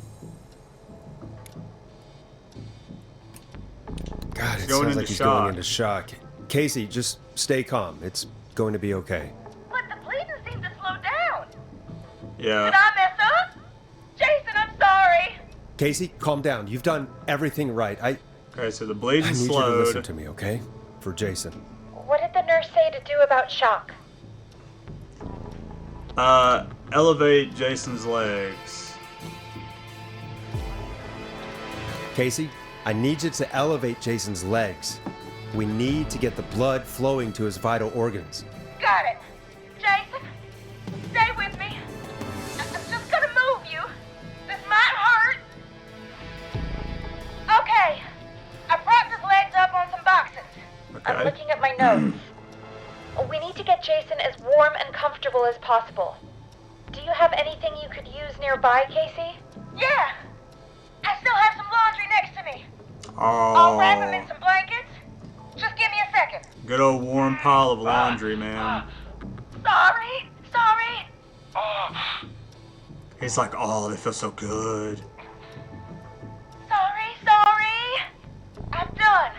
God, it Going sounds into like he's shock. going into shock. Casey, just stay calm. It's going to be okay. But the bleeding seemed to slow down. Yeah. Did I mess up? Jason, I'm sorry. Casey, calm down. You've done everything right. Okay, so the I bleeding need you to listen slowed. to me, okay? For Jason. What did the nurse say to do about shock? Elevate Jason's legs. Casey, I need you to elevate Jason's legs. We need to get the blood flowing to his vital organs. Got it. Jason, stay with me. I'm just gonna move you. This might hurt. Okay. I propped his legs up on some boxes. I'm Okay. looking at my notes. We need to get Jason as warm and comfortable as possible. Do you have anything you could use nearby, Casey? Yeah. I still have some laundry next to me. I'll wrap him in Oh, some blankets. Just give me a second. good old warm pile of laundry, man. Sorry. He's like, oh, they feel so good. Sorry. I'm done.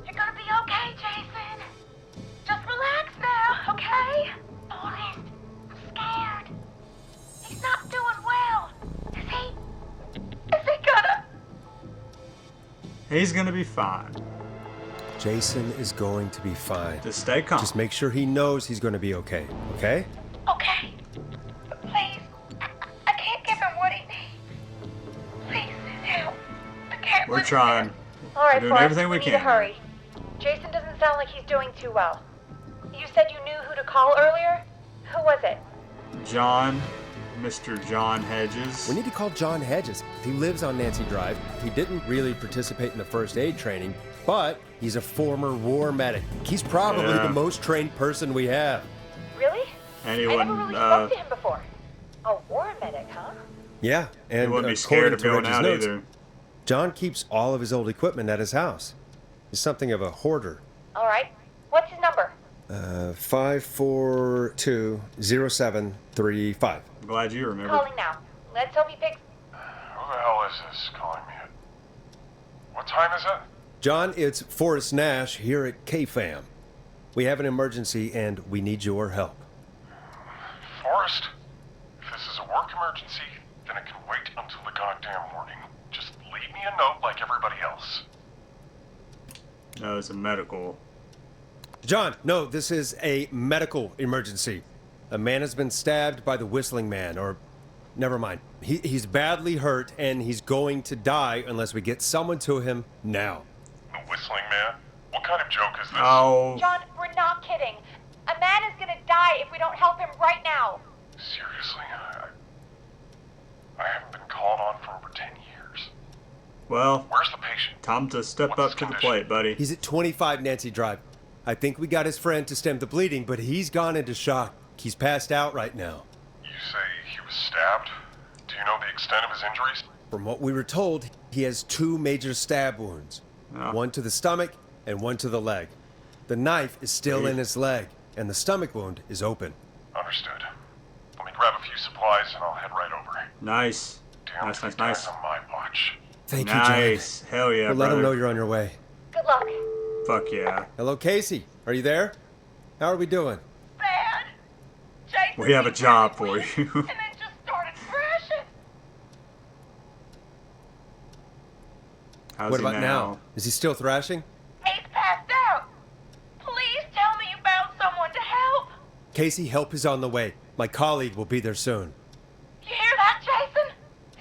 You're gonna be okay, Jason. Just relax now, okay? Forrest, I'm scared. He's not doing well. Is he gonna... He's gonna be fine. Jason is going to be fine. Just stay calm. Just make sure he knows he's going to be okay, okay? Okay. But please, I can't give him what he needs. Please, help. I can't We're listen to trying. him. All right, We're doing Forrest, everything we need to can. hurry. Jason doesn't sound like he's doing too well. You said you knew who to call earlier? Who was it? John, Mr. John Hedges. We need to call John Hedges. He lives on Nancy Drive. He didn't really participate in the first aid training, but he's a former war medic. He's probably Yeah. the most trained person we have. Really? I never Anyone, really spoke to him before. A war medic, huh? Yeah, he and wouldn't be according scared of to going Reggie's out notes, either. John keeps all of his old equipment at his house. He's something of a hoarder. All right. What's his number? 5420735. I'm glad you remember. Calling now. Let's hope he picks... Who the hell is this calling me? What time is it? John, it's Forrest Nash here at KFAM. We have an emergency and we need your help. Forrest? If this is a work emergency, then it can wait until the goddamn morning. Just leave me a note like everybody else. No, it's a medical. John, no, this is a medical emergency. A man has been stabbed by the Whistling Man, or never mind. He's badly hurt and he's going to die unless we get someone to him now. The Whistling Man? What kind of joke is this? Oh, John, we're not kidding. A man is gonna die if we don't help him right now. Seriously, I haven't been called on for over 10 years. well, Where's the patient? time to step What's up his to the condition? plate, buddy. He's at 25 Nancy Drive. I think we got his friend to stem the bleeding, but he's gone into shock. He's passed out right now. You say he was stabbed? Do you know the extent of his injuries? From what we were told, he has 2 major stab wounds. Oh. One to the stomach and one to the leg. The knife is still in his leg. and the stomach wound is open. Understood. Let me grab a few supplies and I'll head right over. Nice. Damn, Nice, nice, guys nice. on my watch. Thank you, John. Nice. Hell yeah, We'll let brother. him know you're on your way. Good luck. Fuck yeah. Hello, Casey. Are you there? How are we doing? Bad. Jason We have a beat job Riley for you. and then just started thrashing. How's What he about now? Is he still thrashing? He's passed out. Please tell me you found someone to help. Casey, help is on the way. My colleague will be there soon. You hear that, Jason?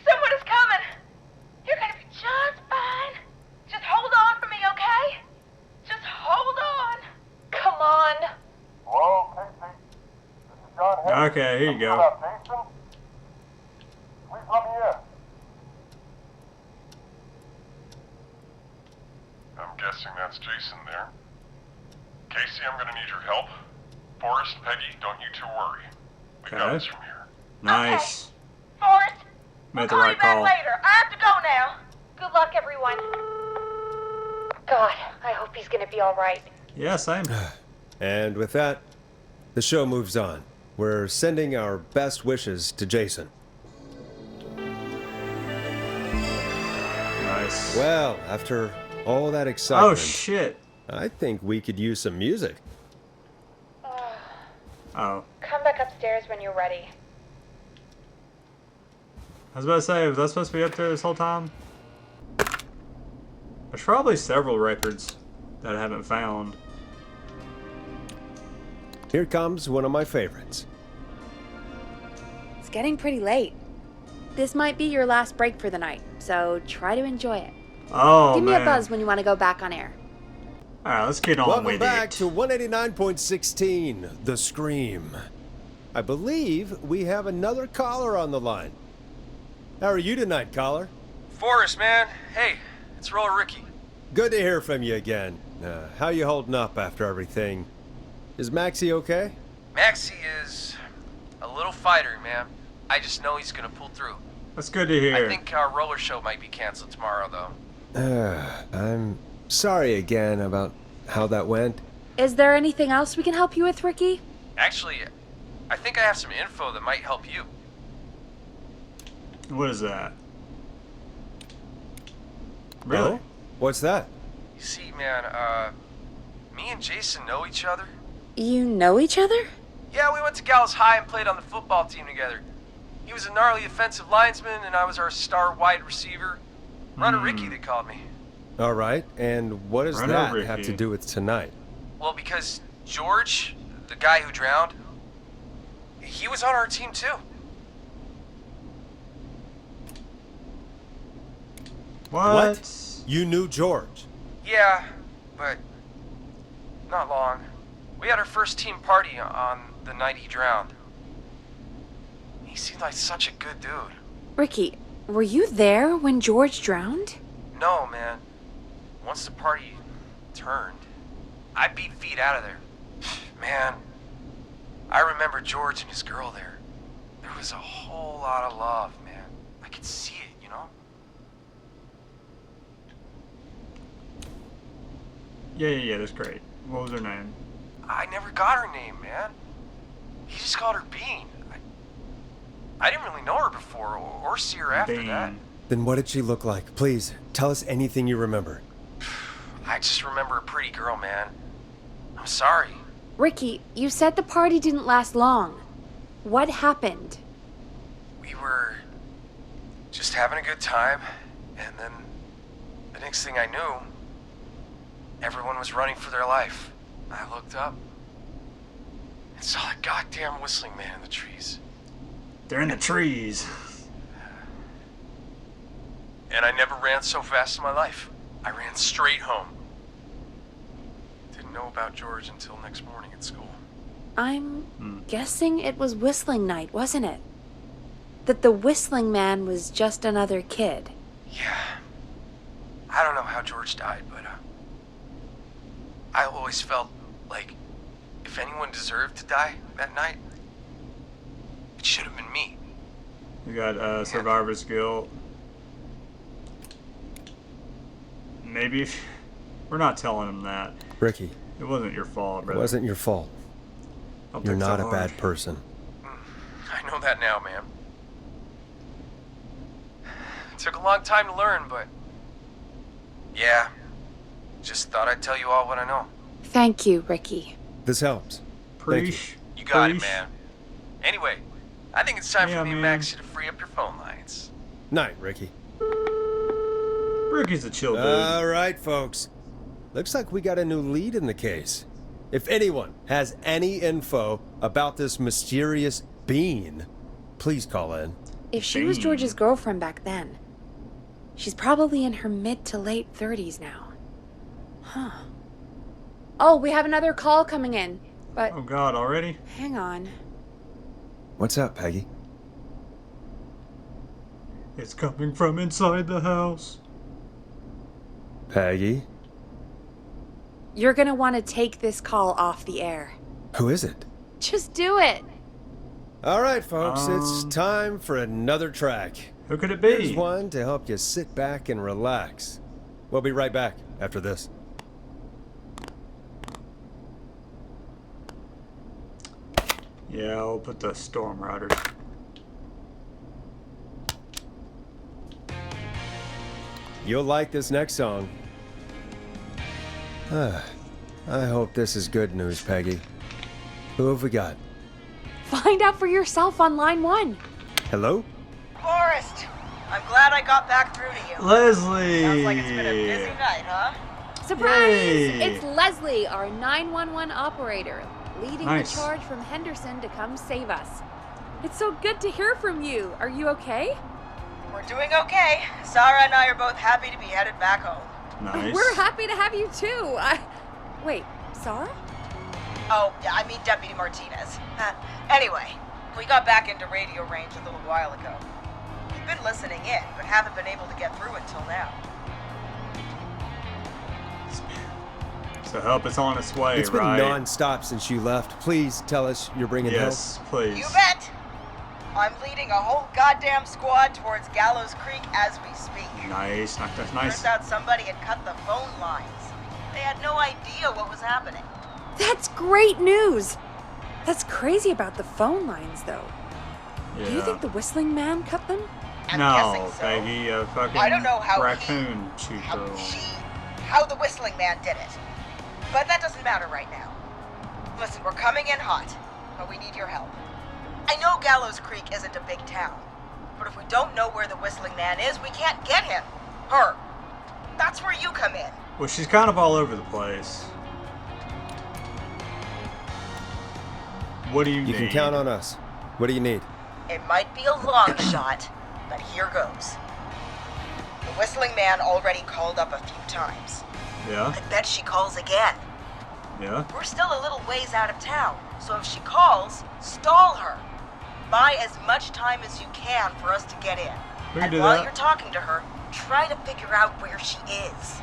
Someone is coming. You're gonna be just fine. Just hold on for me, okay? Just hold on. Come on. Hello, Casey. This is John Henry. Okay, here you go. Jason? Please let me in. I'm guessing that's Jason there. Casey, I'm gonna need your help. Forrest, Peggy, don't you two worry. We got Okay. this from here. Nice. Forrest, Made I'll the call right you back call. later. I have to go now. Good luck, everyone. God, I hope he's gonna be all right. Yeah, same. And with that, the show moves on. We're sending our best wishes to Jason. Nice. Well, after all that excitement, Oh shit. I think we could use some music. Oh. Come back upstairs when you're ready. I was about to say, was that supposed to be up there this whole time? There's probably several records that I haven't found. Here comes one of my favorites. It's getting pretty late. This might be your last break for the night, so try to enjoy it. Oh, Give me man. a buzz when you want to go back on air. Alright, let's get on Welcome with back it. to 189.16, The Scream. I believe we have another caller on the line. How are you tonight, caller? Forrest, man. Hey, it's Roller Ricky. Good to hear from you again. How you holding up after everything? Is Maxie okay? Maxie is a little fighter, man. I just know he's gonna pull through. That's good to hear. I think our roller show might be canceled tomorrow, though. I'm sorry again about how that went. Is there anything else we can help you with, Ricky? Actually, I think I have some info that might help you. What is that? Really? Oh? What's that? You see, man, me and Jason know each other. You know each other? Yeah, we went to Gallows High and played on the football team together. He was a gnarly offensive lineman, and I was our star wide receiver. Runner Ricky, they called me. All right, and what does Run that over have to here. do with tonight? Well, because George, the guy who drowned, he was on our team too. What? You knew George? Yeah, but not long. We had our first team party on the night he drowned. He seemed like such a good dude. Ricky, were you there when George drowned? No, man. Once the party turned, I beat feet out of there. Man, I remember George and his girl there. There was a whole lot of love, man. I could see it, you know? Yeah, that's great. What was her name? I never got her name, man. He just called her Bean. I didn't really know her before or see her after that. Bean. Then what did she look like? Please, tell us anything you remember. I just remember a pretty girl, man. I'm sorry. Ricky, you said the party didn't last long. What happened? We were just having a good time, and then the next thing I knew, everyone was running for their life. I looked up and saw that goddamn whistling man in the trees. They're in the trees. And I never ran so fast in my life. I ran straight home. Didn't know about George until next morning at school. I'm guessing it was whistling night, wasn't it? That the whistling man was just another kid. Yeah. I don't know how George died, but I always felt like if anyone deserved to die that night, it should have been me. You got survivor's guilt. Maybe we're not telling him that. Ricky, It wasn't your fault, it brother. wasn't your fault. Don't You're think so not a hard. bad person. I know that now, man. It took a long time to learn, but... Yeah. Just thought I'd tell you all what I know. Thank you, Ricky. This helps. Thank you. Preach. You got it, Preach. man. Anyway, I think it's time Yeah, for me and man. Maxie to free up your phone lines. Night, Ricky. Ricky's a chill dude. All right, folks. Looks like we got a new lead in the case. If anyone has any info about this mysterious being, please call in. If she was Bean. George's girlfriend back then, she's probably in her mid to late 30s now. Huh. Oh, we have another call coming in, but Oh God, already? hang on. What's up, Peggy? It's coming from inside the house. Peggy? You're gonna want to take this call off the air. Who is it? Just do it. All right, folks, it's time for another track. Who could it Here's be? one to help you sit back and relax. We'll be right back after this. Yeah, I'll put the Storm Riders. You'll like this next song. I hope this is good news, Peggy. Who have we got? Find out for yourself on line 1. Hello? Forrest, I'm glad I got back through to you. Leslie! Sounds like it's been a busy night, huh? Surprise! Yay. It's Leslie, our 911 operator, leading Nice. the charge from Henderson to come save us. It's so good to hear from you. Are you okay? We're doing okay. Sarah and I are both happy to be headed back home. Nice. We're happy to have you too. Wait, Sarah? Oh, yeah, I mean Deputy Martinez. Anyway, we got back into radio range a little while ago. We've been listening in, but haven't been able to get through until now. So help is on its way, It's been right? non-stop since you left. Please tell us you're bringing Yes, please. You bet! I'm leading a whole goddamn squad towards Gallows Creek as we speak. Nice, that's nice. Turns out somebody had cut the phone lines. They had no idea what was happening. That's great news. That's crazy about the phone lines, though. Yeah. Do you think the whistling man cut them? I'm no, guessing so. Peggy, a fucking I don't know how raccoon shoot girl. how the whistling man did it. But that doesn't matter right now. Listen, we're coming in hot, but we need your help. I know Gallows Creek isn't a big town, but if we don't know where the whistling man is, we can't get him. Her. That's where you come in. Well, she's kind of all over the place. What do you need? You can count on us. What do you need? It might be a long shot, but here goes. The whistling man already called up a few times. Yeah, I bet she calls again. yeah. We're still a little ways out of town, so if she calls, stall her. Buy as much time as you can for us to get in. We can And do while that. you're talking to her, try to figure out where she is.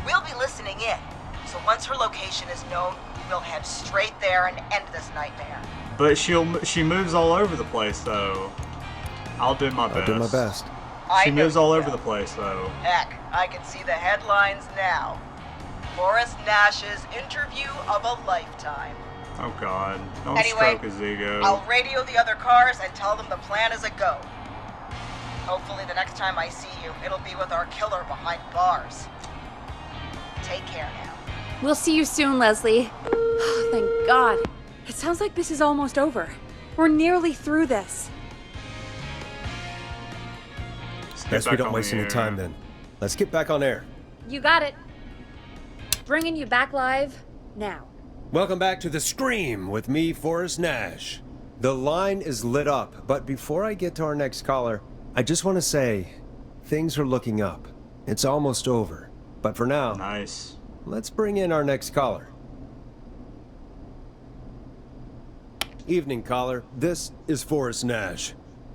We'll be listening in, so once her location is known, we'll head straight there and end this nightmare. But she moves all over the place, though. I'll do my best. I'll do my best. I She know moves you all over will. the place, though. Heck, I can see the headlines now. Forrest Nash's interview of a lifetime. Oh God! Don't Anyway, stroke his ego. I'll radio the other cars and tell them the plan is a go. Hopefully the next time I see you, it'll be with our killer behind bars. Take care now. We'll see you soon, Leslie. Oh, thank God. It sounds like this is almost over. We're nearly through this. Let's get Best we back don't on waste the any air. time then. Let's get back on air. You got it. Bringing you back live now. Welcome back to The Scream with me, Forrest Nash. The line is lit up, but before I get to our next caller, I just want to say things are looking up. It's almost over. But for now, Nice. let's bring in our next caller. Evening, caller. This is Forrest Nash.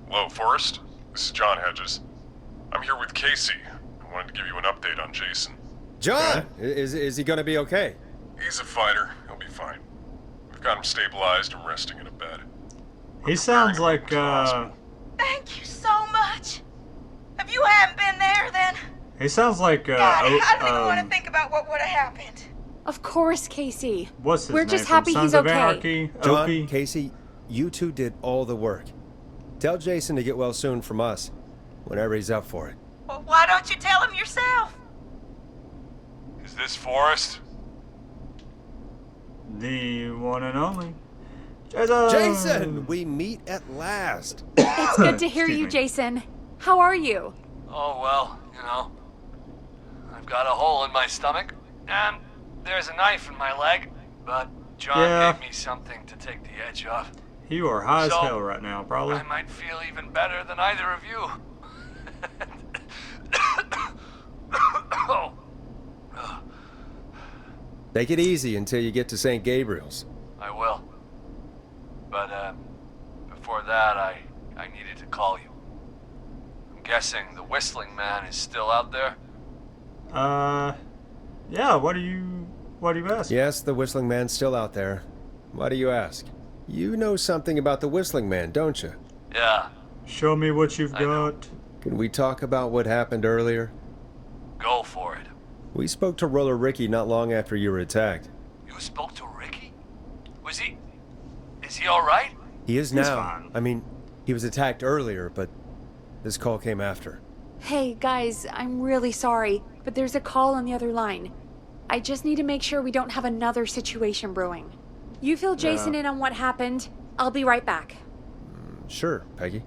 Hello, Forrest. This is John Hedges. I'm here with Casey. I wanted to give you an update on Jason. John! Is he gonna be okay? He's a fighter. He'll be fine. We've got him stabilized and resting in a bed. He sounds like Thank you so much. If you hadn't been there, then... he sounds like God, I don't even want to think about what would have happened. Of course, Casey. What's his We're name? just from happy Sons he's of okay. Anarchy? John, Opie? Casey, you two did all the work. Tell Jason to get well soon from us, whenever he's up for it. Well, why don't you tell him yourself? Is this Forrest? The one and only. Jason, we meet at last. It's good to hear Excuse you, me. Jason. How are you? Oh, well, you know. I've got a hole in my stomach, and there's a knife in my leg, but John Yeah. gave me something to take the edge off. You are high So, as hell right now, probably. I might feel even better than either of you. Oh. Take it easy until you get to St. Gabriel's. I will. But, before that, I needed to call you. I'm guessing the Whistling Man is still out there? Yeah, what do you ask? Yes, the Whistling Man's still out there. Why do you ask? You know something about the Whistling Man, don't you? Yeah, Show me what you've I know. got. Can we talk about what happened earlier? go for it. We spoke to Roller Ricky not long after you were attacked. You spoke to Ricky? Is he alright? He is He's now. fine. I mean, he was attacked earlier, but this call came after. Hey, guys, I'm really sorry, but there's a call on the other line. I just need to make sure we don't have another situation brewing. You fill Jason in on what happened. I'll be right back. Sure, Peggy.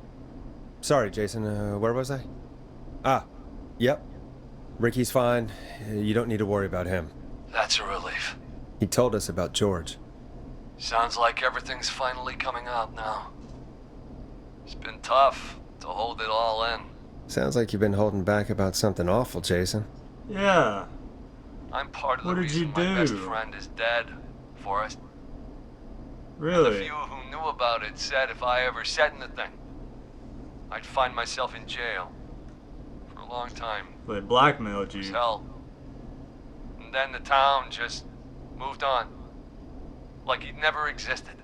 Sorry, Jason, where was I? Ah, yep. Ricky's fine. You don't need to worry about him. That's a relief. He told us about George. Sounds like everything's finally coming out now. It's been tough to hold it all in. Sounds like you've been holding back about something awful, Jason. Yeah. I'm part of What the did you reason my best do? friend is dead, Forrest. The Really? few who knew about it said if I ever said anything, I'd find myself in jail. For a long time. They blackmailed It was you. hell. And then the town just moved on. Like he'd never existed.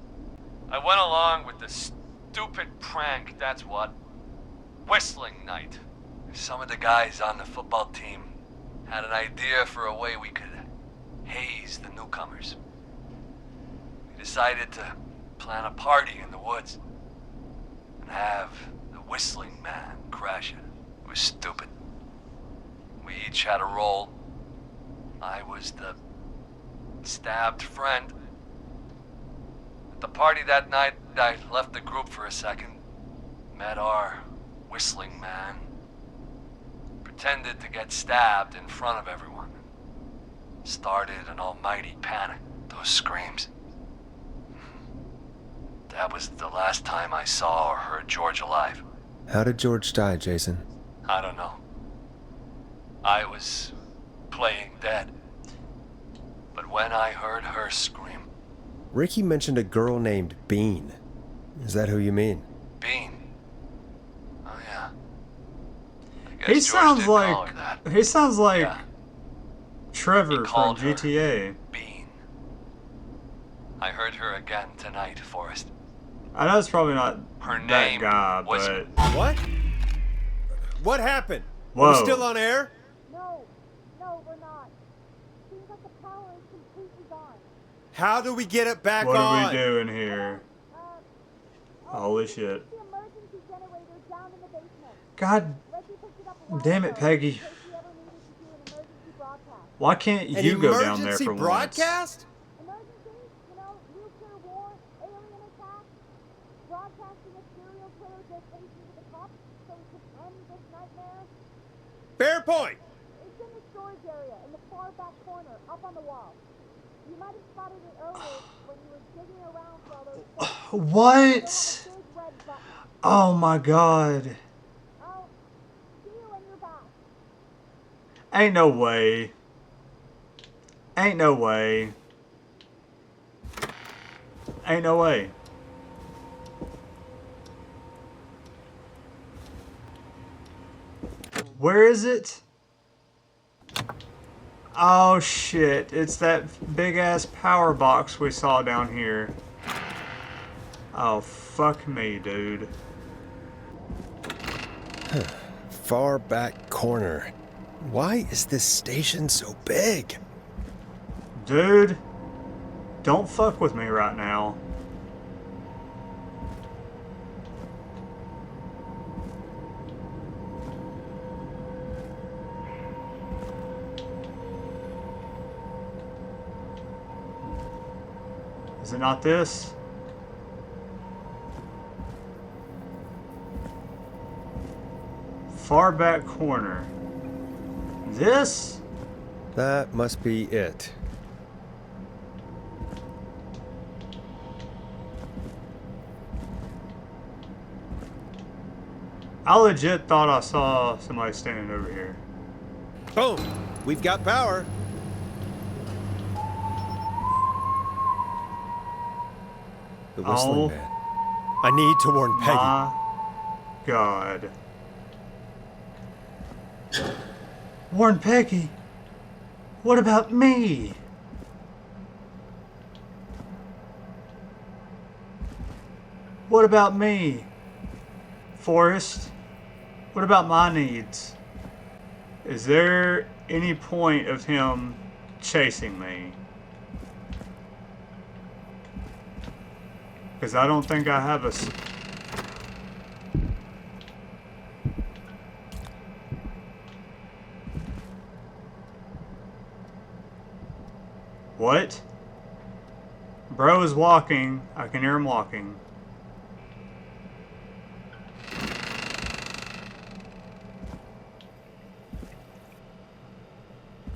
I went along with the stupid prank, that's what. Whistling night. Some of the guys on the football team had an idea for a way we could haze the newcomers. We decided to plan a party in the woods and have the Whistling Man crash it. It was stupid. We each had a role. I was the stabbed friend. At the party that night, I left the group for a second. Met our Whistling Man. Pretended to get stabbed in front of everyone. Started an almighty panic. Those screams. That was the last time I saw or heard George alive. How did George die, Jason? I don't know. I was playing dead. But when I heard her scream, Ricky mentioned a girl named Bean. Is that who you mean? Bean. Oh yeah. I guess He George sounds did call like her that. he sounds like Yeah. Trevor He from called her GTA. Bean. I heard her again tonight, Forrest. I know it's probably not Her that name guy, was- but What? What happened? Whoa. Are we still on air? No, we're not. Seems like the power is completely gone. How do we get it back what on? are we doing here? Holy shit! The emergency generator down in the basement. God Reggie picked it up a while damn it, ago Peggy! in case we ever needed to do an emergency broadcast. Why can't An you go down there emergency for once? broadcast? Emergency, nuclear war, alien attack, broadcasting a serial killer dedication to the cops so we can end this nightmare. Fair point. It's in the storage area in the far back corner, up on the wall. You might have spotted it earlier when you were digging around for all those What? big red buttons. Oh my God! I'll see you when you're back. Ain't no way. Ain't no way. Ain't no way. Where is it? Oh shit, it's that big ass power box we saw down here. Oh fuck me, dude. Far back corner. Why is this station so big? Dude, don't fuck with me right now. Is it not this? Far back corner. This? That must be it. I legit thought I saw somebody standing over here. Boom! We've got power. The whistling man. I need to warn Peggy. My God. Warn Peggy? What about me? What about me? Forrest? What about my needs? Is there any point of him chasing me? Because I don't think I have a... What? Bro is walking. I can hear him walking.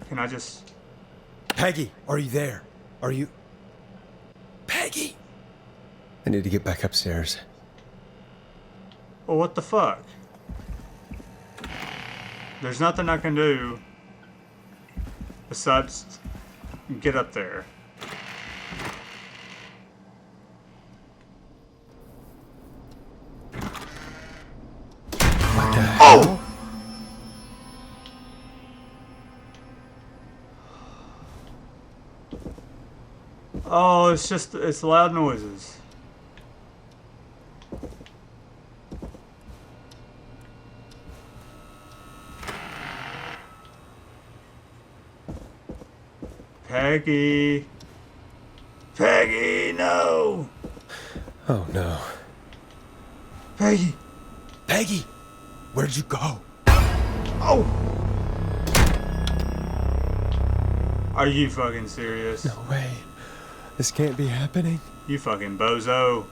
Can I just... Peggy, are you there? Are you... Peggy! I need to get back upstairs. Well, what the fuck? There's nothing I can do besides get up there. Oh! Oh, it's loud noises. Peggy. Peggy, no. Oh, no. Peggy. Peggy! Where'd you go? Oh! Are you fucking serious? No way. This can't be happening. You fucking bozo.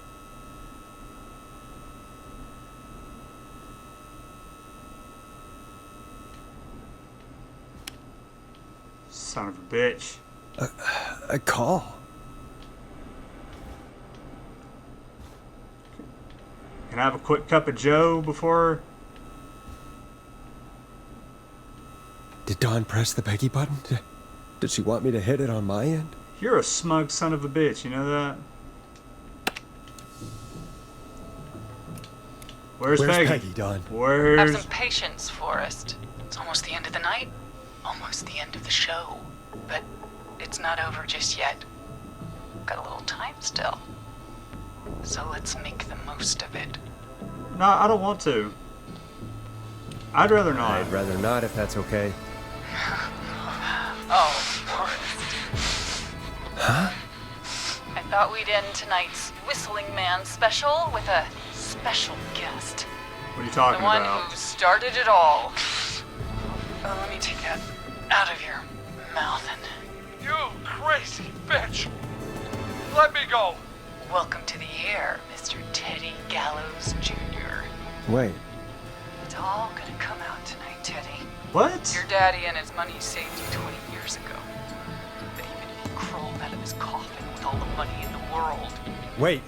Son of a bitch. A call. Can I have a quick cup of Joe before? Did Dawn press the Peggy button? Did she want me to hit it on my end? You're a smug son of a bitch, you know that? Where's Peggy? Dawn? Where's... Have some patience, Forrest. It's almost the end of the night. Almost the end of the show. But it's not over just yet. Got a little time still. So let's make the most of it. No, I don't want to. I'd rather not. I'd rather not if that's okay. Oh, Forrest. Huh? I thought we'd end tonight's Whistling Man special with a special guest. What are you talking The one about? who started it all. Let me take that out of your mouth and... You crazy bitch! Let me go! Welcome to the air, Mr. Teddy Gallows Jr. Wait. It's all gonna come out tonight, Teddy. What? Your daddy and his money saved you 20 years ago. But even if he crawled out of his coffin with all the money in the world... Wait.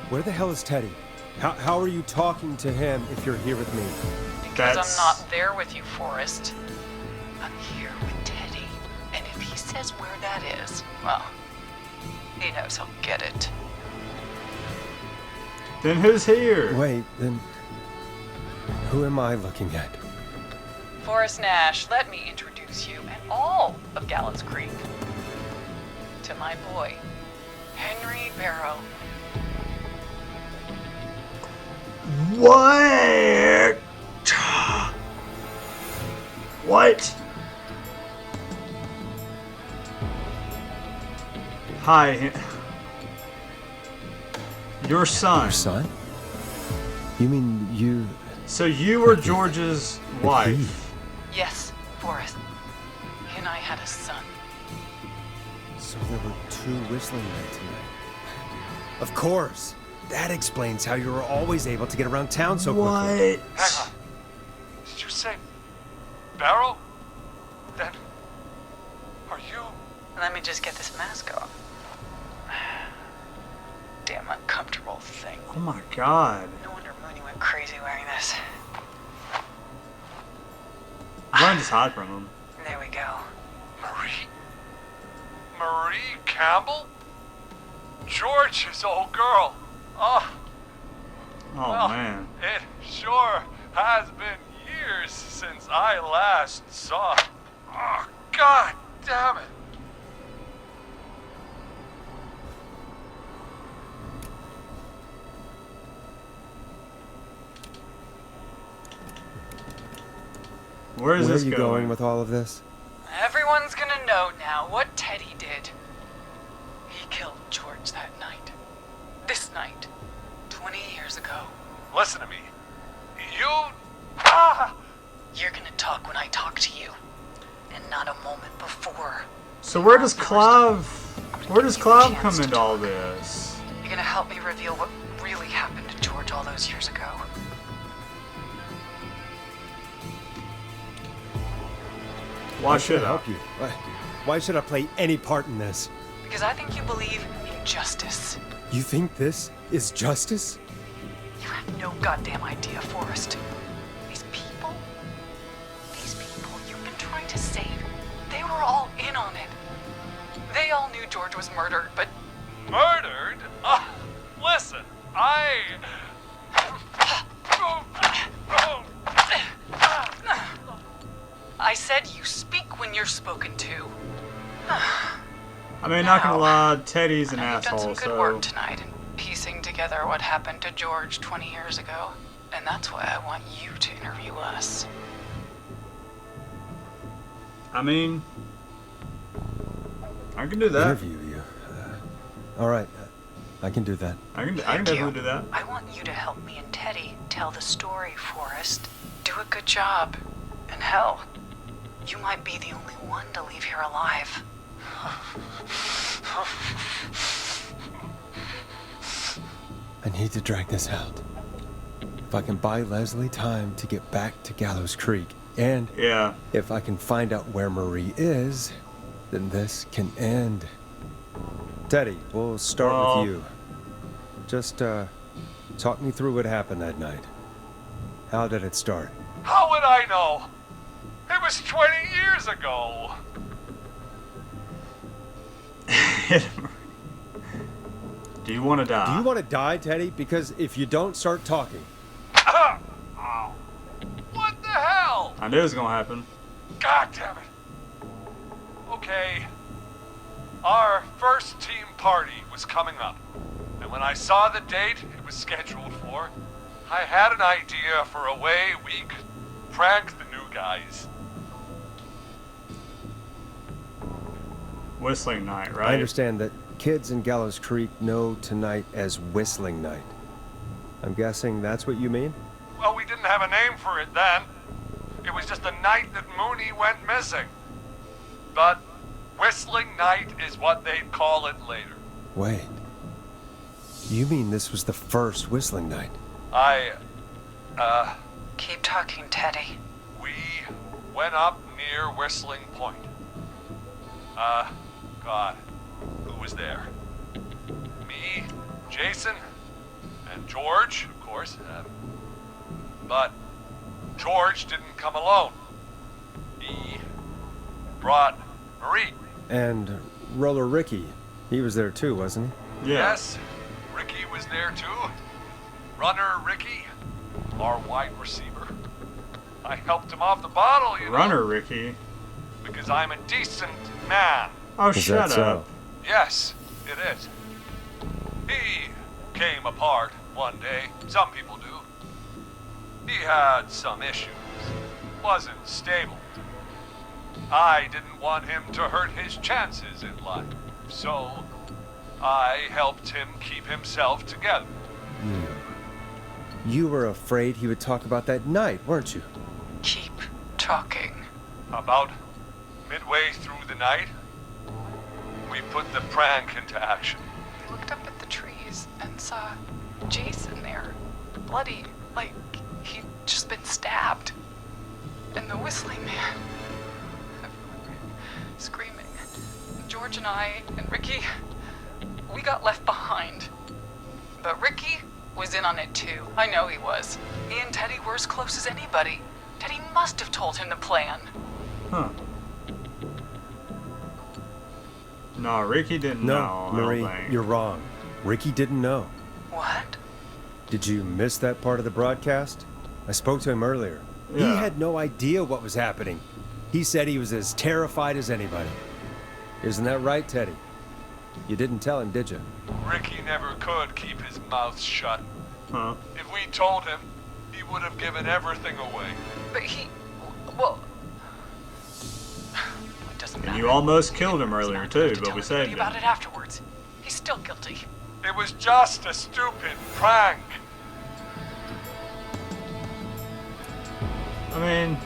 Where the hell is Teddy? How are you talking to him if you're here with me? Because I'm not there with you, Forrest. I'm here with Teddy. And if he says where that is, well, he knows he'll get it. Then who's here? Wait, then... Who am I looking at? Forrest Nash, let me introduce you and all of Gallows Creek to my boy, Henry Barrow. What? What? Hi. Your son. Your son? You mean you... So you were George's wife. Yes, Forrest. He and I had a son. So there were 2 whistling men tonight. Of course. That explains how you were always able to get around town so quickly. What? Hang on. Did you say Barrow? Then are you? Let me just get this mask off. Damn uncomfortable thing. Oh my god. No wonder Mooney went crazy wearing this. Why don't just hide from him? There we go. Marie Campbell? George's old girl. Oh, Oh well, man. it sure has been years since I last saw. Oh, god damn it. Where is Where this are you going? going with all of this? Everyone's gonna know now what Teddy did. He killed George that night. This night. 20 years ago. Listen to me. You. Ah! You're gonna talk when I talk to you. And not a moment before. So where does Clive come into all this? You're gonna help me reveal what really happened to George all those years ago. Why should I? help you? Why should I play any part in this? Because I think you believe in justice. You think this is justice? You have no goddamn idea, Forrest. These people you've been trying to save, they were all in on it. They all knew George was murdered, but... Murdered? Listen, I said you speak when you're spoken to. I mean, not gonna lie, Teddy's an You've done some asshole, good so... work tonight in piecing together what happened to George 20 years ago. And that's why I want you to interview us. I mean... I can do that. Interview you. All right, I can do that. I can definitely do that. I want you to help me and Teddy tell the story, Forrest. Do a good job. And hell, you might be the only one to leave here alive. I need to drag this out. If I can buy Leslie time to get back to Gallows Creek, and Yeah. if I can find out where Marie is, then this can end. Teddy, we'll start Well- with you. Just, talk me through what happened that night. How did it start? how would I know? It was 20 years ago. Do you want to die? Do you want to die, Teddy? Because if you don't, start talking. Ow. What the hell? I knew it was gonna happen. God damn it. Okay. Our first team party was coming up. And when I saw the date it was scheduled for, I had an idea for a way we could prank the new guys. Whistling night, right? I understand that kids in Gallows Creek know tonight as Whistling Night. I'm guessing that's what you mean? Well, we didn't have a name for it then. It was just the night that Mooney went missing. But Whistling Night is what they'd call it later. Wait. You mean this was the first Whistling Night? Keep talking, Teddy. We went up near Whistling Point. God, who was there? Me, Jason, and George, of course. But George didn't come alone. He brought Marie. And Roller Ricky, he was there too, wasn't he? Yeah. Yes, Ricky was there too. Runner Ricky, our wide receiver. I helped him off the bottle, you know. Runner Ricky. Because I'm a decent man. Oh, Is shut that so? up. Yes, it is. He came apart one day. Some people do. He had some issues. Wasn't stable. I didn't want him to hurt his chances in life. So, I helped him keep himself together. You were afraid he would talk about that night, weren't you? Keep talking. About midway through the night, we put the prank into action. I looked up at the trees and saw Jason there, bloody, like he'd just been stabbed. And the whistling man, screaming. George and I and Ricky, we got left behind. But Ricky was in on it too. I know he was. He and Teddy were as close as anybody. Teddy must have told him the plan. Huh. No, Ricky didn't know. No, I Marie, don't think. you're wrong. Ricky didn't know. What? Did you miss that part of the broadcast? I spoke to him earlier. He Yeah. had no idea what was happening. He said he was as terrified as anybody. Isn't that right, Teddy? You didn't tell him, did you? Ricky never could keep his mouth shut. Huh. If we told him, he would have given everything away. But well, it doesn't And matter. you almost killed him earlier He's not too, going to but tell we anybody saved about him. it afterwards. He's still guilty. It was just a stupid prank. I mean,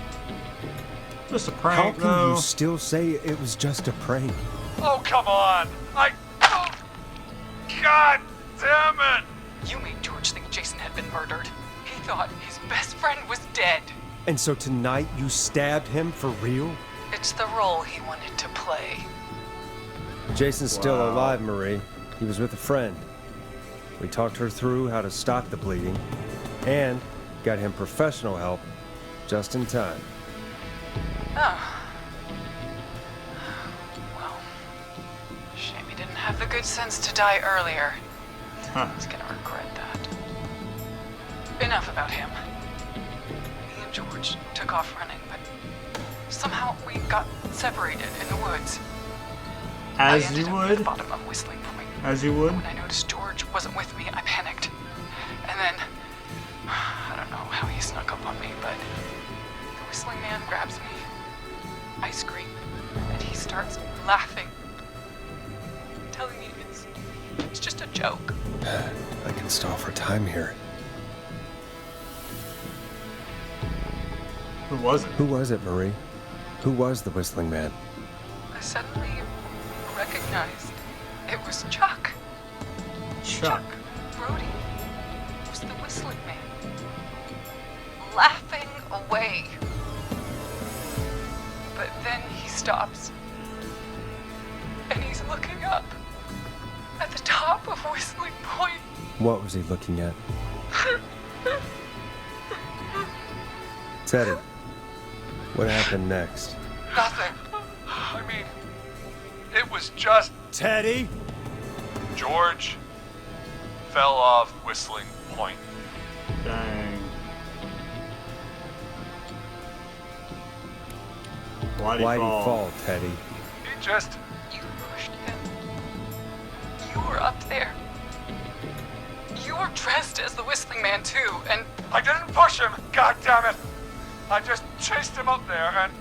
just a How prank, can though. you still say it was just a prank? Oh, come on. Oh, God damn it. You made George think Jason had been murdered. He thought his best friend was dead. And so tonight you stabbed him for real? It's the role he wanted to play. Jason's still Wow. alive, Marie. He was with a friend. We talked her through how to stop the bleeding and got him professional help just in time. Oh. Well, shame he didn't have the good sense to die earlier. Huh. He's gonna regret that. Enough about him. Me and George took off running, but somehow we got separated in the woods. I As ended you up at the would. bottom of Whistling Point. As you would. When I noticed George wasn't with me, I panicked. And then, I don't know how he snuck up on me, but the whistling man grabs me. I scream, and he starts laughing, telling me it's just a joke. I can stall for time here. Who was it? Who was it, Marie? Who was the whistling man? I suddenly recognized it was Chuck. Chuck. Brody was the whistling man, laughing away. But then he stops, and he's looking up at the top of Whistling Point. What was he looking at? Teddy, what happened next? Nothing. I mean, it was just Teddy? George fell off Whistling Point. Dang. Why'd he Why'd fall? he fall, Teddy? He just... You pushed him. You were up there. You were dressed as the Whistling Man too, and I didn't push him, God damn it! I just chased him up there and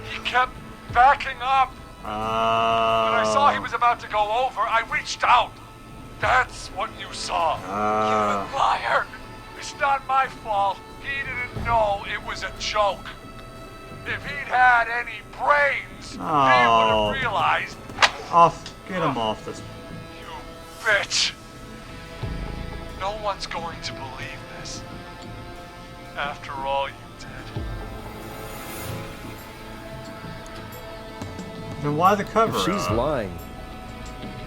he kept backing up. When I saw he was about to go over, I reached out. That's what you saw. you liar. It's not my fault. He didn't know it was a joke. If he'd had any brains, he would Oh. have realized. Get him off this. You bitch. No one's going to believe this. After all you did. Then why the cover If she's up? lying,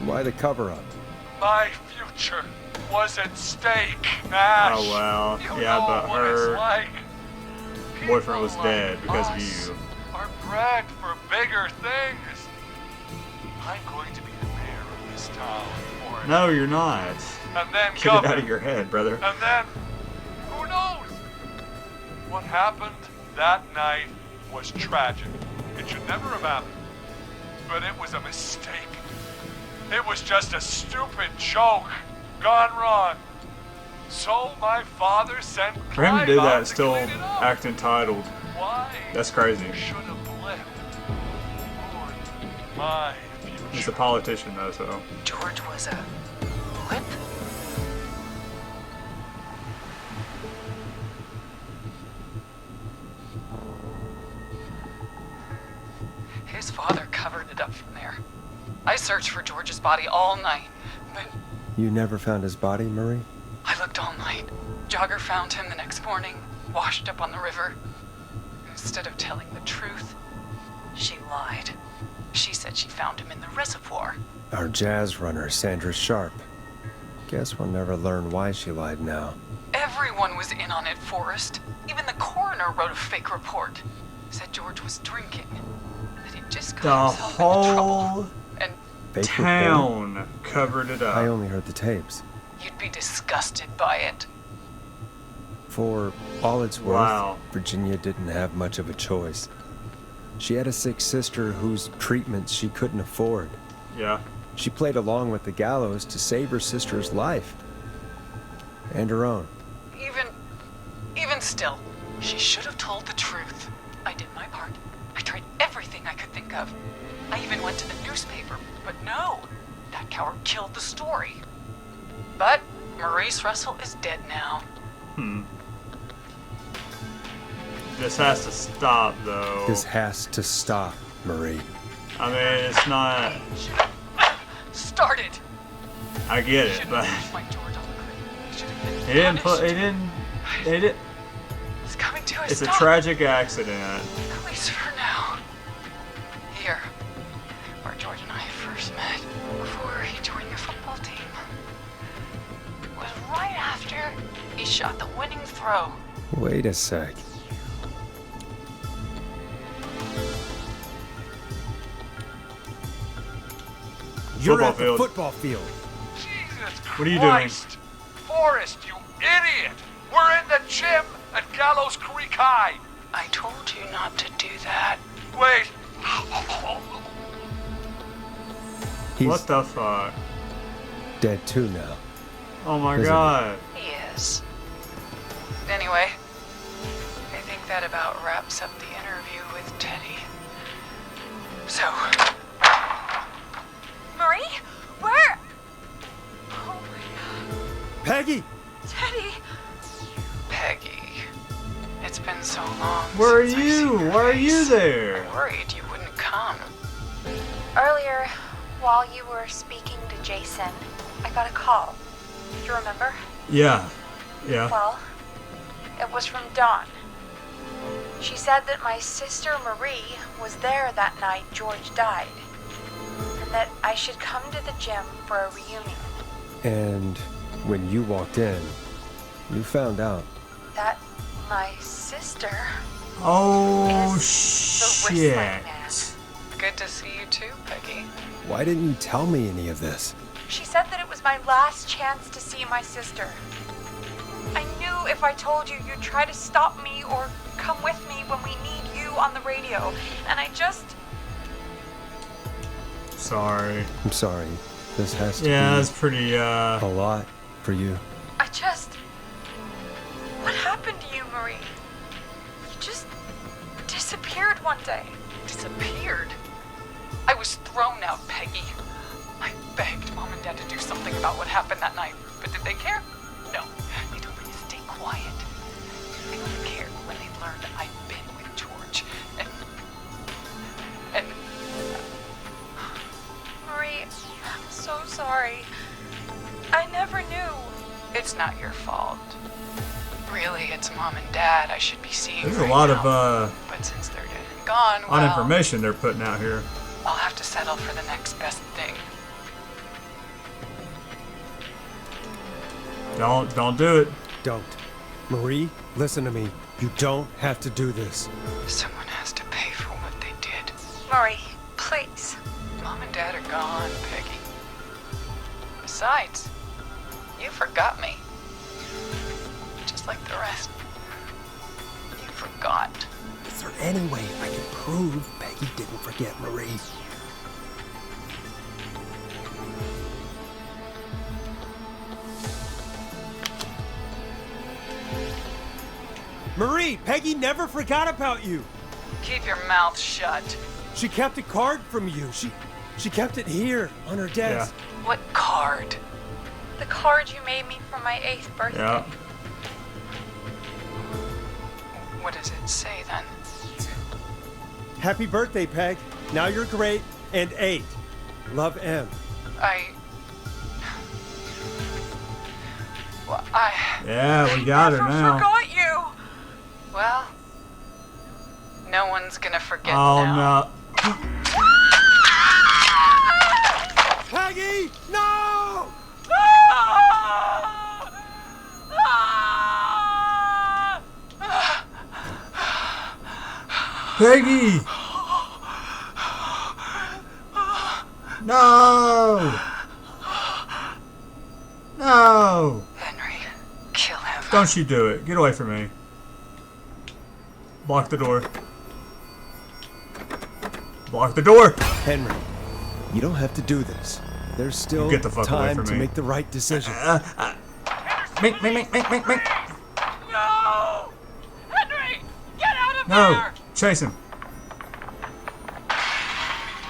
why the cover up? My future was at stake, Nash. Oh well. You Yeah, know but what her it's like. boyfriend was People dead like because of us you. Are bred for bigger things. I'm going to be the mayor of this town for it. No, you're not. And then Get it out governor. of your head, brother. And then, who knows? What happened that night was tragic. It should never have happened. But it was a mistake. It was just a stupid joke gone wrong. So my father sent For him to do Clive out that, to still clean it up. act entitled. Why That's crazy. should a blip ruin my future? He's a politician, though, so. George was a whip? His father covered it up from there. I searched for George's body all night, but You never found his body, Marie? I looked all night. Jogger found him the next morning, washed up on the river. Instead of telling the truth, she lied. She said she found him in the reservoir. Our jazz runner, Sandra Sharp. Guess we'll never learn why she lied now. Everyone was in on it, Forrest. Even the coroner wrote a fake report. Said George was drinking. That he'd just The got himself into whole trouble. And Fake report? town covered it up. I only heard the tapes. you'd be disgusted by it. For all it's worth, Wow. Virginia didn't have much of a choice. She had a sick sister whose treatments she couldn't afford. Yeah. She played along with the gallows to save her sister's life. And her own. Even still, she should have told the truth. I did my part. I tried everything I could think of. I even went to the newspaper, but no. That coward killed the story. But Maurice Russell is dead now. This has to stop, though. This has to stop, Marie. I mean, it's not. Started. I get it, but My George on the cliff. He should have been he didn't punished. put. He didn't. He didn't. It's coming to a It's a stop. tragic accident. At least for now. Here, where George and I first met, before he joined the football team, was right after he shot the winning throw. Wait a sec. You're Football at the field. football field. Jesus What are you doing? Christ. Forrest, you idiot! We're in the gym at Gallows Creek High. I told you not to do that. Wait. He's What the fuck? dead too now. Oh my Isn't it? god. He is. Anyway, I think that about wraps up the interview with Teddy. So, Marie? Where? Oh my god. Peggy! Teddy! Peggy, it's been so long. Where are since I've you? seen your Why are you face. there? I worried you wouldn't come. Earlier, while you were speaking to Jason, I got a call. Do you remember? Yeah. Yeah. Well, it was from Dawn. She said that my sister Marie was there that night George died, and that I should come to the gym for a reunion. And when you walked in, you found out. That my sister Oh is the Whistling shit. Man. Good to see you too, Peggy. Why didn't you tell me any of this? She said that it was my last chance to see my sister. I knew if I told you, you'd try to stop me or come with me when we need you on the radio. And I just... Sorry. I'm sorry. This has to Yeah, be that's pretty. a lot for you. I just... What happened to you, Marie? You just disappeared one day. Disappeared. I was thrown out, Peggy. I begged Mom and Dad to do something about what happened that night, but did they care? No. They told me to stay quiet. They would have cared when they learned that I'd been with George. And Marie, I'm so sorry. I never knew. it's not your fault. Really, it's Mom and Dad I should be seeing There's right a lot now. of But since they're dead and gone, lot of well, information they're putting out here. I'll have to settle for the next best thing. Don't do it. Don't. Marie, listen to me. You don't have to do this. Someone has to pay for what they did. Marie, please. Mom and Dad are gone, Peggy. Besides, you forgot me. Just like the rest. You forgot. Is there any way I can prove Peggy didn't forget Marie? Marie, Peggy never forgot about you. Keep your mouth shut. She kept a card from you. She kept it here on her desk. What card? The card you made me for my 8th birthday. Yeah. What does it say then? Happy birthday, Peg. Now you're great and 8. Love, M. Yeah, we got her now. Forgot you. Well, no one's gonna forget Oh now. no. Peggy, no! Peggy! No! No! Henry, kill him. Don't you do it. Get away from me. Block the door. Block the door! Henry, you don't have to do this. There's still Get the fuck away time from to me. make the right decision. Mink. No! Henry, get out of No! there! Chase him.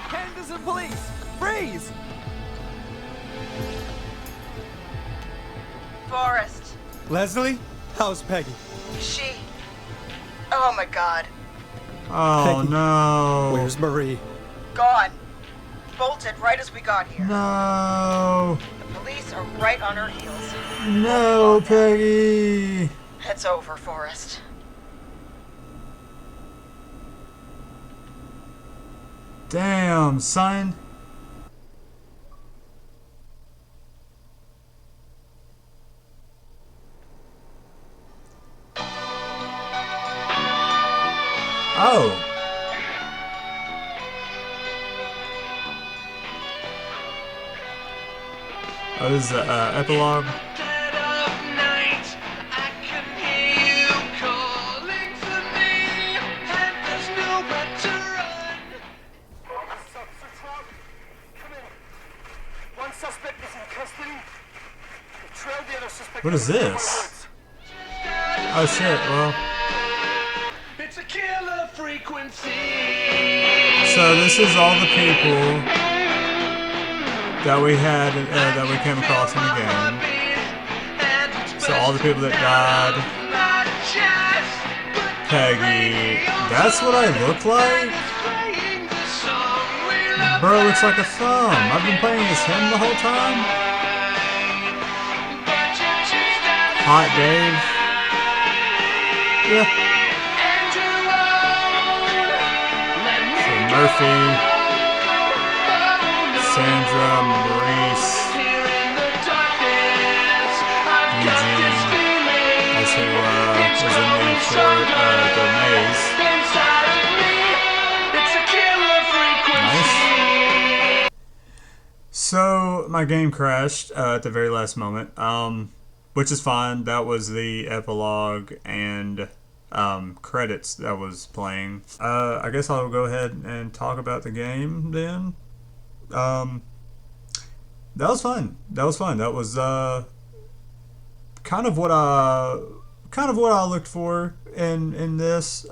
Candace and police! Freeze! Forrest. Leslie, how's Peggy? She. Oh my god. Oh Peggy. no. Where's Marie? Gone. Bolted right as we got here. No. The police are right on her heels. No, Peggy. It's over, Forrest. Damn, son. Oh. Oh, this is the epilogue. What is this? Oh shit, well. It's a killer frequency. So this is all the people that we had, that we came across in the game. So all the people that died. Peggy. That's what I look like? Bro looks like a thumb. I've been playing as him the whole time. Hot Dave. Yeah. So Murphy, Sandra, Maurice, Eugene. That's who was in the short, the maze. Nice. So my game crashed at the very last moment. Which is fine. That was the epilogue and credits that was playing. I guess I'll go ahead and talk about the game then. That was fun. That was fun. That was kind of what I looked for in this.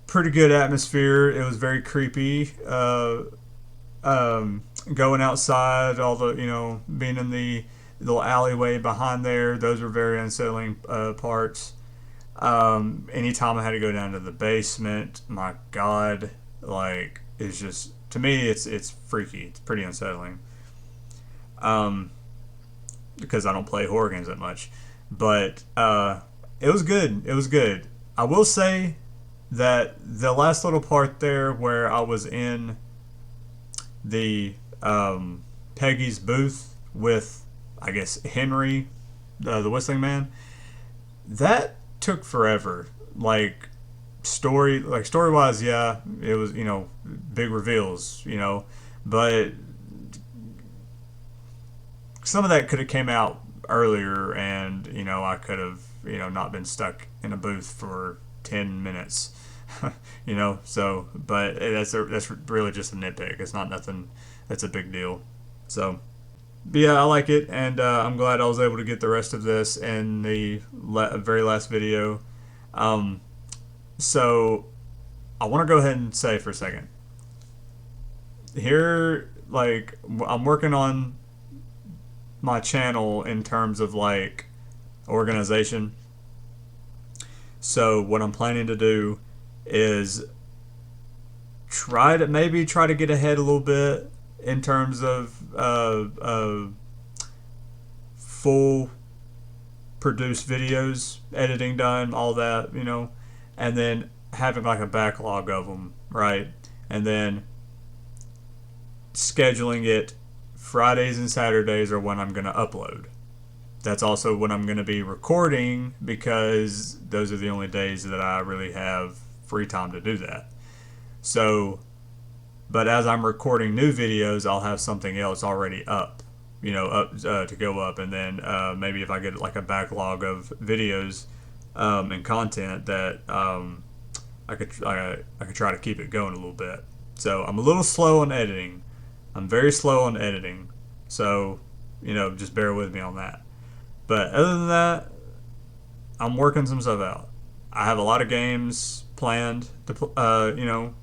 Pretty good atmosphere. It was very creepy. Going outside, all the being in the little alleyway behind there, those were very unsettling parts. Anytime I had to go down to the basement, my god, like, it's just, to me, it's freaky. It's pretty unsettling. Because I don't play horror games that much. But it was good. It was good. I will say that the last little part there where I was in the Peggy's booth with, I guess, Henry, the Whistling Man, that took forever. Like story-wise, yeah, it was, big reveals, but some of that could have came out earlier, and I could have, not been stuck in a booth for 10 minutes, so, but that's really just a nitpick. It's not nothing that's a big deal. So, but yeah, I like it, and I'm glad I was able to get the rest of this in the very last video. So I want to go ahead and say for a second, here, like, I'm working on my channel in terms of like organization. So what I'm planning to do is try to get ahead a little bit in terms of full produced videos, editing done, all that, you know, and then having like a backlog of them, right? And then scheduling it Fridays and Saturdays are when I'm going to upload. That's also when I'm going to be recording, because those are the only days that I really have free time to do that. So, but as I'm recording new videos, I'll have something else already up, you know, up to go up, and then maybe if I get like a backlog of videos and content that I could try to keep it going a little bit. So I'm a little slow on editing. I'm very slow on editing, so you know, just bear with me on that. But other than that, I'm working some stuff out. I have a lot of games planned to, you know,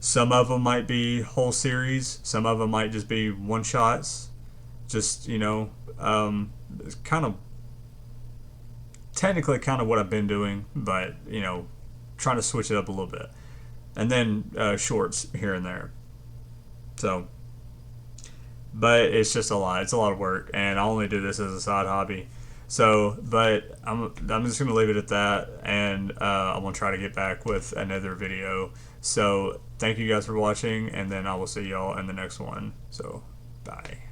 some of them might be whole series, some of them might just be one shots. Just, you know, it's kind of technically kind of what I've been doing, but you know, trying to switch it up a little bit, and then shorts here and there. So, but it's just a lot. It's a lot of work, and I only do this as a side hobby. So, but I'm just gonna leave it at that, and I'm gonna try to get back with another video. So, thank you guys for watching, and then I will see y'all in the next one. So, bye.